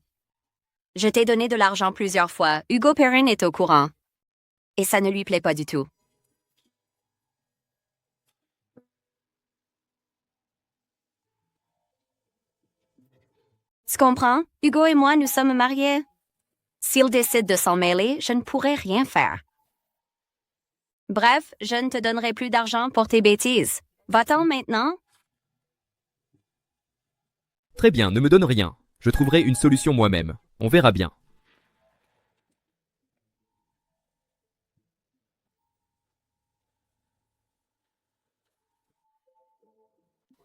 Je t'ai donné de l'argent plusieurs fois. Hugo Perrin est au courant. Et ça ne lui plaît pas du tout. Tu comprends? Hugo et moi, nous sommes mariés. S'il décide de s'en mêler, je ne pourrai rien faire. Bref, je ne te donnerai plus d'argent pour tes bêtises. Va-t'en maintenant?
Très bien, ne me donne rien. Je trouverai une solution moi-même. On verra bien.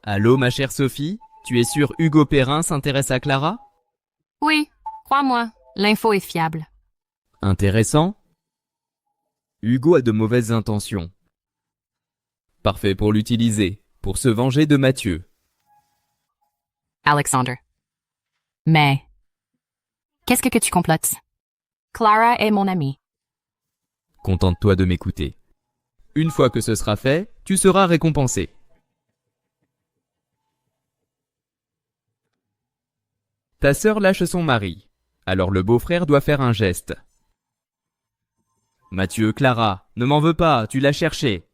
Allô, ma chère Sophie? Tu es sûre Hugo Perrin s'intéresse à Clara?
Oui, crois-moi, l'info est fiable.
Intéressant. Hugo a de mauvaises intentions. Parfait pour l'utiliser, pour se venger de Mathieu.
Alexander. Mais, qu'est-ce que tu complotes? Clara est mon amie.
Contente-toi de m'écouter. Une fois que ce sera fait, tu seras récompensé. Ta sœur lâche son mari. Alors le beau-frère doit faire un geste. Mathieu, Clara, ne m'en veux pas, tu l'as cherché.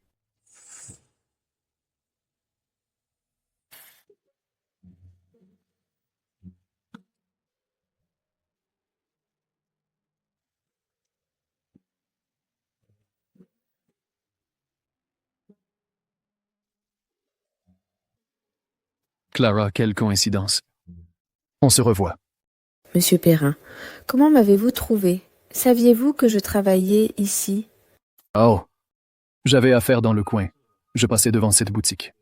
Clara, quelle coïncidence. On se revoit.
Monsieur Perrin, comment m'avez-vous trouvé? Saviez-vous que je travaillais ici?
Oh, j'avais affaire dans le coin. Je passais devant cette boutique.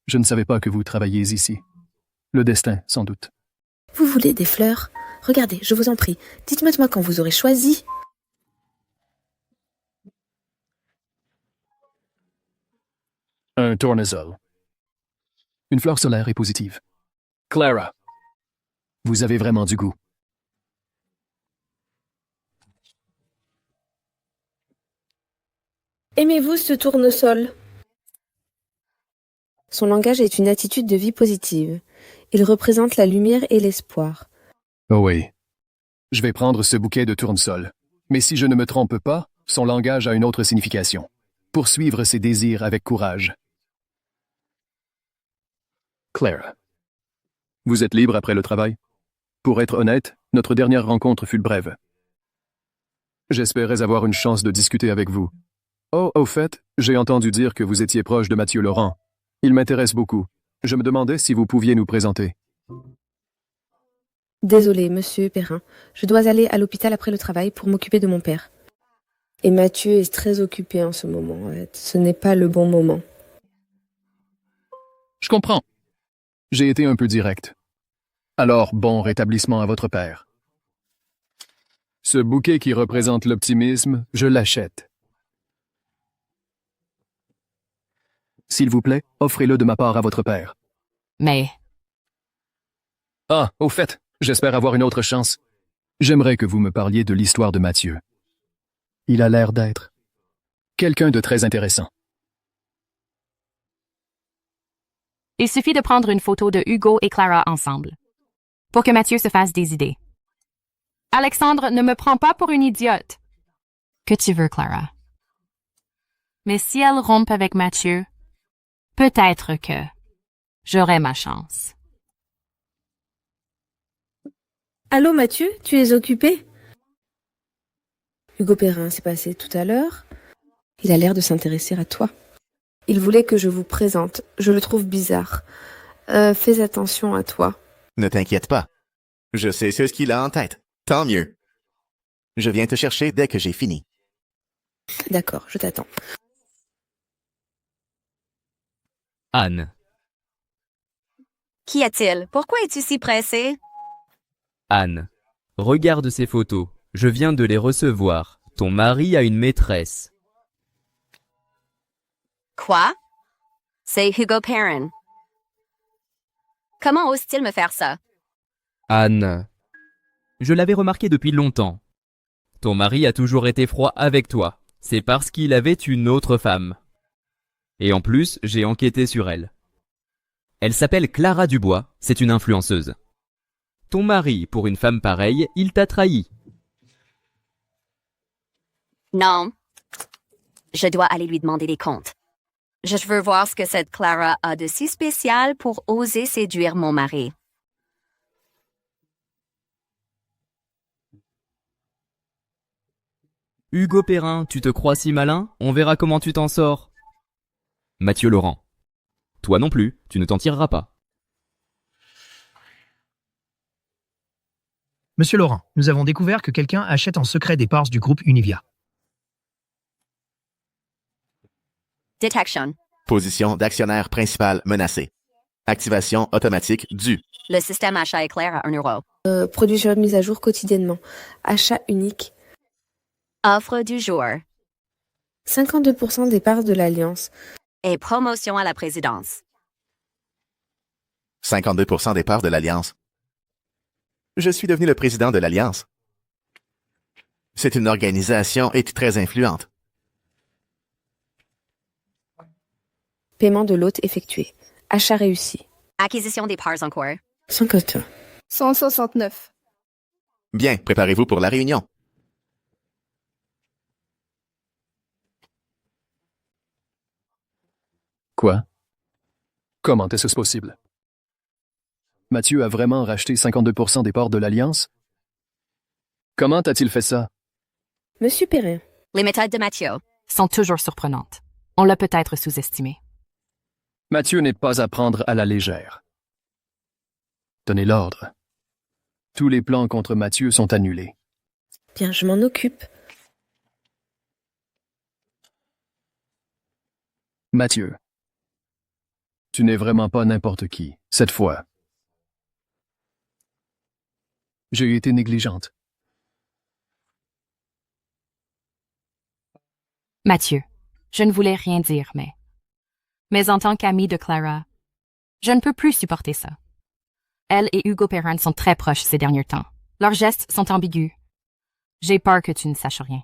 Je ne savais pas que vous travailliez ici. Le destin, sans doute.
Vous voulez des fleurs? Regardez, je vous en prie. Dites-moi quand vous aurez choisi.
Un tournesol. Une fleur solaire et positive. Clara, vous avez vraiment du goût.
Aimez-vous ce tournesol?
Son langage est une attitude de vie positive. Il représente la lumière et l'espoir.
Oh oui. Je vais prendre ce bouquet de tournesol. Mais si je ne me trompe pas, son langage a une autre signification. Poursuivre ses désirs avec courage. Clara. Vous êtes libre après le travail? Pour être honnête, notre dernière rencontre fut brève. J'espérais avoir une chance de discuter avec vous. Oh, au fait, j'ai entendu dire que vous étiez proche de Mathieu Laurent. Il m'intéresse beaucoup. Je me demandais si vous pouviez nous présenter.
Désolé, monsieur Perrin. Je dois aller à l'hôpital après le travail pour m'occuper de mon père. Et Mathieu est très occupé en ce moment. Ce n'est pas le bon moment.
Je comprends. J'ai été un peu direct. Alors, bon rétablissement à votre père. Ce bouquet qui représente l'optimisme, je l'achète. S'il vous plaît, offrez-le de ma part à votre père.
Mais...
Ah, au fait, j'espère avoir une autre chance. J'aimerais que vous me parliez de l'histoire de Mathieu. Il a l'air d'être quelqu'un de très intéressant.
Il suffit de prendre une photo de Hugo et Clara ensemble, pour que Mathieu se fasse des idées. Alexandre, ne me prends pas pour une idiote. Que tu veux, Clara. Mais si elle rompt avec Mathieu, peut-être que j'aurai ma chance.
Allô Mathieu, tu es occupé?
Hugo Perrin s'est passé tout à l'heure. Il a l'air de s'intéresser à toi. Il voulait que je vous présente. Je le trouve bizarre. Fais attention à toi.
Ne t'inquiète pas. Je sais ce qu'il a en tête. Tant mieux. Je viens te chercher dès que j'ai fini.
D'accord, je t'attends.
Anne.
Qu'y a-t-il? Pourquoi es-tu si pressé?
Anne. Regarde ces photos. Je viens de les recevoir. Ton mari a une maîtresse.
Quoi? C'est Hugo Perrin. Comment ose-t-il me faire ça?
Anne. Je l'avais remarqué depuis longtemps. Ton mari a toujours été froid avec toi. C'est parce qu'il avait une autre femme. Et en plus, j'ai enquêté sur elle. Elle s'appelle Clara Dubois, c'est une influenceuse. Ton mari, pour une femme pareille, il t'a trahi.
Non. Je dois aller lui demander des comptes. Je veux voir ce que cette Clara a de si spécial pour oser séduire mon mari.
Hugo Perrin, tu te crois si malin? On verra comment tu t'en sors. Mathieu Laurent. Toi non plus, tu ne t'en tireras pas.
Monsieur Laurent, nous avons découvert que quelqu'un achète en secret des parts du groupe Univia.
Detection.
Position d'actionnaire principal menacée. Activation automatique due.
Le système achat éclair à 1 euro.
Produit sur mise à jour quotidiennement. Achat unique.
Offre du jour.
52% des parts de l'Alliance.
Et promotion à la présidence.
52% des parts de l'Alliance. Je suis devenu le président de l'Alliance. C'est une organisation et très influente.
Paiement de l'hôte effectué. Achat réussi.
Acquisition des parts en cours.
50.
169.
Bien, préparez-vous pour la réunion.
Quoi? Comment est-ce possible? Mathieu a vraiment racheté 52% des parts de l'Alliance? Comment a-t-il fait ça?
Monsieur Perrin.
Les méthodes de Mathieu
sont toujours surprenantes. On l'a peut-être sous-estimé.
Mathieu n'est pas à prendre à la légère. Donnez l'ordre. Tous les plans contre Mathieu sont annulés.
Bien, je m'en occupe.
Mathieu, tu n'es vraiment pas n'importe qui, cette fois. J'ai été négligente.
Mathieu, je ne voulais rien dire, mais en tant qu'ami de Clara, je ne peux plus supporter ça. Elle et Hugo Perrin sont très proches ces derniers temps. Leurs gestes sont ambigus. J'ai peur que tu ne saches rien.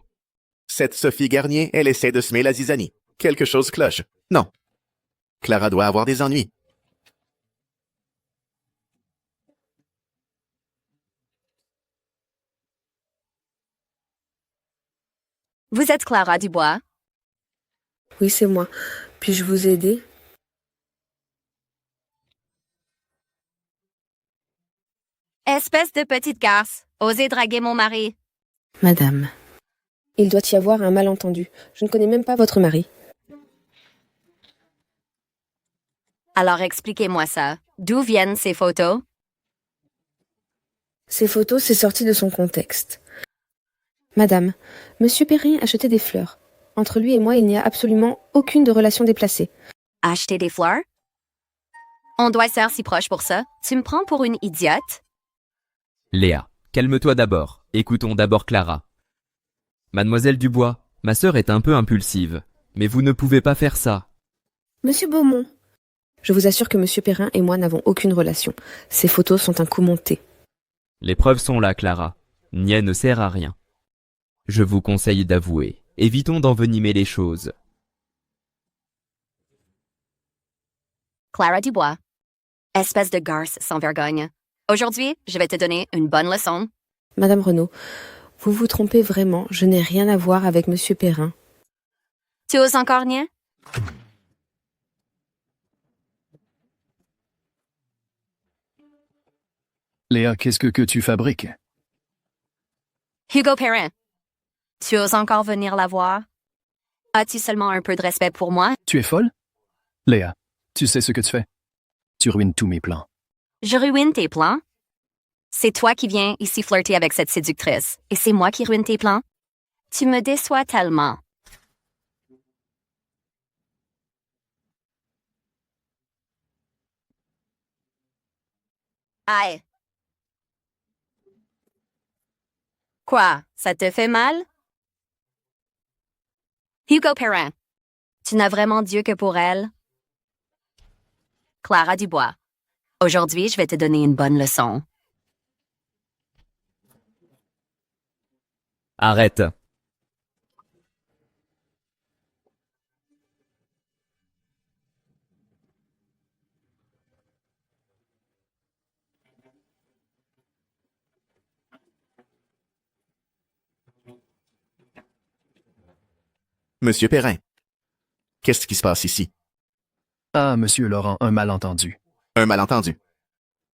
Cette Sophie Garnier, elle essaie de semer la zizanie. Quelque chose cloche. Non. Clara doit avoir des ennuis.
Vous êtes Clara Dubois?
Oui, c'est moi. Puis-je vous aider?
Espèce de petite garce. Osez draguer mon mari.
Madame.
Il doit y avoir un malentendu. Je ne connais même pas votre mari.
Alors expliquez-moi ça. D'où viennent ces photos?
Ces photos, c'est sorti de son contexte.
Madame, Monsieur Perrin achetait des fleurs. Entre lui et moi, il n'y a absolument aucune de relation déplacée.
Acheter des fleurs? On doit se faire si proche pour ça. Tu me prends pour une idiote?
Léa, calme-toi d'abord. Écoutons d'abord Clara. Mademoiselle Dubois, ma sœur est un peu impulsive, mais vous ne pouvez pas faire ça.
Monsieur Beaumont.
Je vous assure que Monsieur Perrin et moi n'avons aucune relation. Ces photos sont un coup monté.
Les preuves sont là, Clara. Niais ne sert à rien. Je vous conseille d'avouer. Évitons d'envenimer les choses.
Clara Dubois. Espèce de garce sans vergogne. Aujourd'hui, je vais te donner une bonne leçon.
Madame Renaud, vous vous trompez vraiment. Je n'ai rien à voir avec Monsieur Perrin.
Tu oses encore nier?
Léa, qu'est-ce que tu fabriques?
Hugo Perrin. Tu oses encore venir la voir? As-tu seulement un peu de respect pour moi?
Tu es folle? Léa, tu sais ce que tu fais? Tu ruines tous mes plans.
Je ruine tes plans? C'est toi qui viens ici flirter avec cette séductrice, et c'est moi qui ruine tes plans? Tu me déçois tellement. Aïe. Quoi, ça te fait mal? Hugo Perrin, tu n'as vraiment Dieu que pour elle? Clara Dubois, aujourd'hui, je vais te donner une bonne leçon.
Arrête.
Monsieur Perrin, qu'est-ce qui se passe ici?
Ah, monsieur Laurent, un malentendu.
Un malentendu.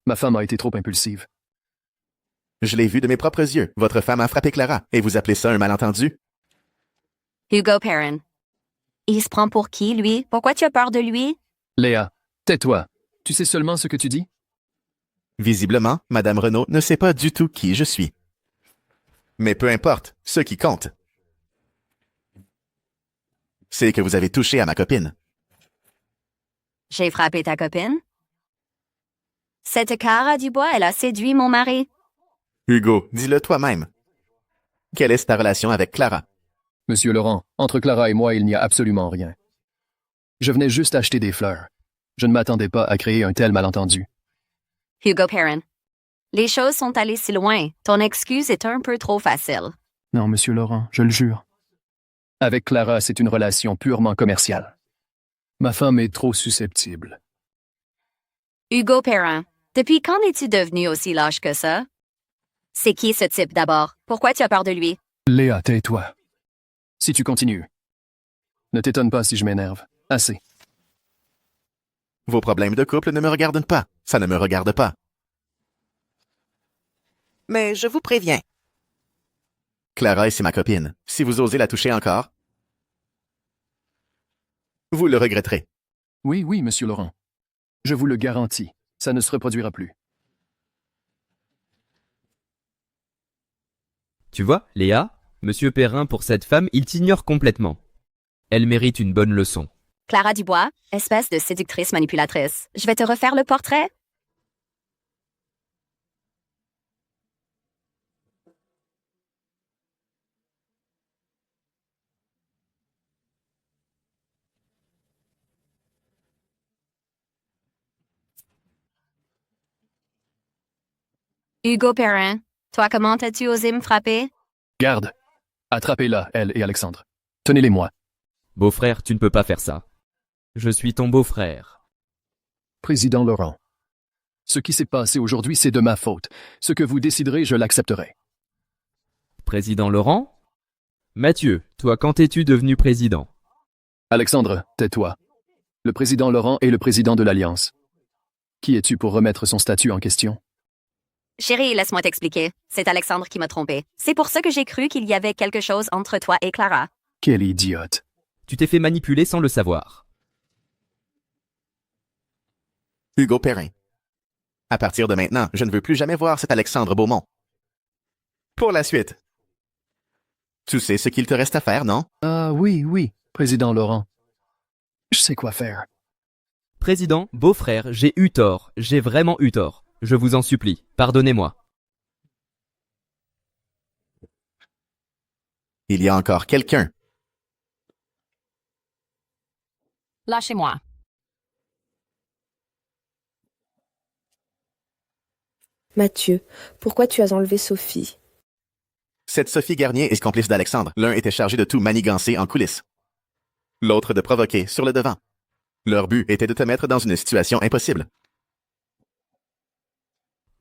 Ma femme a été trop impulsive.
Je l'ai vu de mes propres yeux. Votre femme a frappé Clara, et vous appelez ça un malentendu?
Hugo Perrin. Il se prend pour qui, lui? Pourquoi tu as peur de lui?
Léa, tais-toi. Tu sais seulement ce que tu dis?
Visiblement, Madame Renaud ne sait pas du tout qui je suis. Mais peu importe, ce qui compte, c'est que vous avez touché à ma copine.
J'ai frappé ta copine? Cette Clara Dubois, elle a séduit mon mari.
Hugo, dis-le toi-même. Quelle est ta relation avec Clara?
Monsieur Laurent, entre Clara et moi, il n'y a absolument rien. Je venais juste acheter des fleurs. Je ne m'attendais pas à créer un tel malentendu.
Hugo Perrin, les choses sont allées si loin. Ton excuse est un peu trop facile.
Non, monsieur Laurent, je le jure. Avec Clara, c'est une relation purement commerciale. Ma femme est trop susceptible.
Hugo Perrin, depuis quand es-tu devenu aussi lâche que ça? C'est qui ce type d'abord? Pourquoi tu as peur de lui?
Léa, tais-toi. Si tu continues. Ne t'étonne pas si je m'énerve. Assez.
Vos problèmes de couple ne me regardent pas. Ça ne me regarde pas. Mais je vous préviens. Clara, c'est ma copine. Si vous osez la toucher encore, vous le regretterez.
Oui, oui, monsieur Laurent. Je vous le garantis. Ça ne se reproduira plus.
Tu vois, Léa, Monsieur Perrin, pour cette femme, il t'ignore complètement. Elle mérite une bonne leçon.
Clara Dubois, espèce de séductrice manipulatrice. Je vais te refaire le portrait. Hugo Perrin, toi, comment as-tu osé me frapper?
Garde. Attrapez-la, elle et Alexandre. Tenez-les-moi.
Beau-frère, tu ne peux pas faire ça. Je suis ton beau-frère.
Président Laurent. Ce qui s'est passé aujourd'hui, c'est de ma faute. Ce que vous déciderez, je l'accepterai.
Président Laurent? Mathieu, toi, quand es-tu devenu président?
Alexandre, tais-toi. Le président Laurent est le président de l'Alliance. Qui es-tu pour remettre son statut en question?
Chérie, laisse-moi t'expliquer. C'est Alexandre qui m'a trompé. C'est pour ça que j'ai cru qu'il y avait quelque chose entre toi et Clara.
Quel idiote.
Tu t'es fait manipuler sans le savoir.
Hugo Perrin. À partir de maintenant, je ne veux plus jamais voir cet Alexandre Beaumont. Pour la suite. Tu sais ce qu'il te reste à faire, non?
Ah oui, oui, président Laurent. Je sais quoi faire.
Président, beau-frère, j'ai eu tort. J'ai vraiment eu tort. Je vous en supplie, pardonnez-moi.
Il y a encore quelqu'un.
Lâchez-moi.
Mathieu, pourquoi tu as enlevé Sophie?
Cette Sophie Garnier est complice d'Alexandre. L'un était chargé de tout manigancer en coulisses. L'autre de provoquer sur le devant. Leur but était de te mettre dans une situation impossible.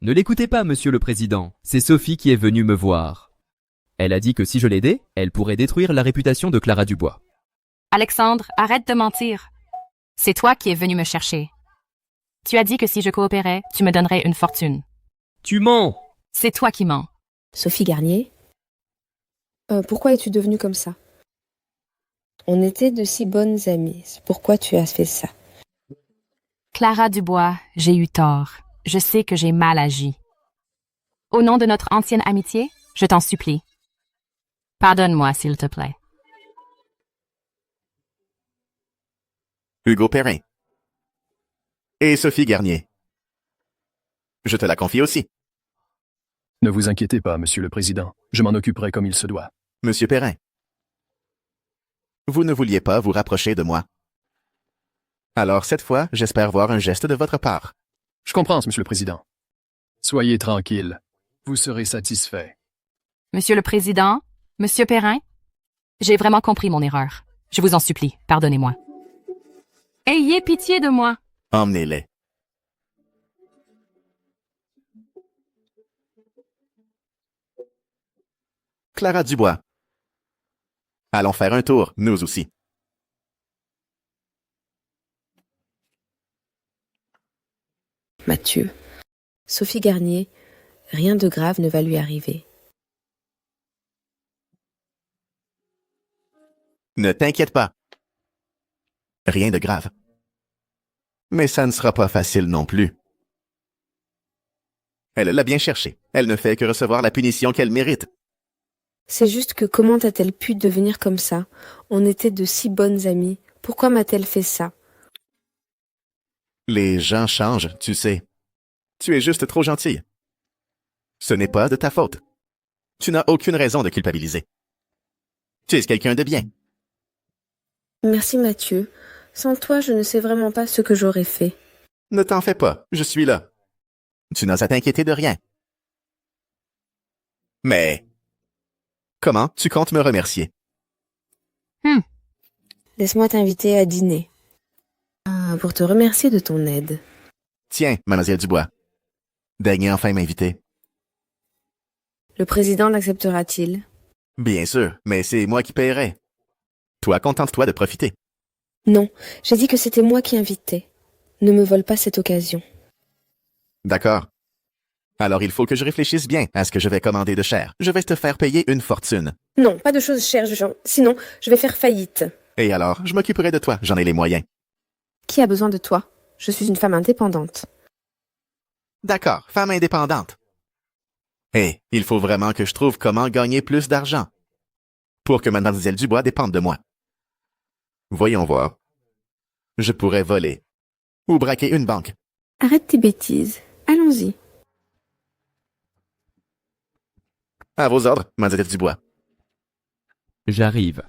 Ne l'écoutez pas, monsieur le président. C'est Sophie qui est venue me voir. Elle a dit que si je l'aidais, elle pourrait détruire la réputation de Clara Dubois.
Alexandre, arrête de mentir. C'est toi qui es venu me chercher. Tu as dit que si je coopérais, tu me donnerais une fortune.
Tu mens!
C'est toi qui mens.
Sophie Garnier? Pourquoi es-tu devenue comme ça? On était de si bonnes amies. Pourquoi tu as fait ça?
Clara Dubois, j'ai eu tort. Je sais que j'ai mal agi. Au nom de notre ancienne amitié, je t'en supplie. Pardonne-moi, s'il te plaît.
Hugo Perrin. Et Sophie Garnier. Je te la confie aussi.
Ne vous inquiétez pas, Monsieur le Président. Je m'en occuperai comme il se doit.
Monsieur Perrin, vous ne vouliez pas vous rapprocher de moi. Alors cette fois, j'espère voir un geste de votre part.
Je comprends, Monsieur le Président. Soyez tranquille. Vous serez satisfait.
Monsieur le Président, Monsieur Perrin, j'ai vraiment compris mon erreur. Je vous en supplie, pardonnez-moi. Ayez pitié de moi.
Emmenez-les. Clara Dubois. Allons faire un tour, nous aussi.
Mathieu. Sophie Garnier, rien de grave ne va lui arriver.
Ne t'inquiète pas. Rien de grave. Mais ça ne sera pas facile non plus. Elle l'a bien cherché. Elle ne fait que recevoir la punition qu'elle mérite.
C'est juste que comment a-t-elle pu devenir comme ça? On était de si bonnes amies. Pourquoi m'a-t-elle fait ça?
Les gens changent, tu sais. Tu es juste trop gentille. Ce n'est pas de ta faute. Tu n'as aucune raison de culpabiliser. Tu es quelqu'un de bien.
Merci Mathieu. Sans toi, je ne sais vraiment pas ce que j'aurais fait.
Ne t'en fais pas, je suis là. Tu n'as à t'inquiéter de rien. Mais comment tu comptes me remercier?
Laisse-moi t'inviter à dîner. Pour te remercier de ton aide.
Tiens, mademoiselle Dubois. Daignez enfin m'inviter.
Le président l'acceptera-t-il?
Bien sûr, mais c'est moi qui paierai. Toi, contente-toi de profiter.
Non, j'ai dit que c'était moi qui invitais. Ne me vole pas cette occasion.
D'accord. Alors il faut que je réfléchisse bien à ce que je vais commander de cher. Je vais te faire payer une fortune.
Non, pas de choses chères, sinon je vais faire faillite.
Et alors, je m'occuperai de toi, j'en ai les moyens.
Qui a besoin de toi? Je suis une femme indépendante.
D'accord, femme indépendante. Et il faut vraiment que je trouve comment gagner plus d'argent pour que mademoiselle Dubois dépende de moi. Voyons voir. Je pourrais voler ou braquer une banque.
Arrête tes bêtises. Allons-y.
À vos ordres, mademoiselle Dubois.
J'arrive.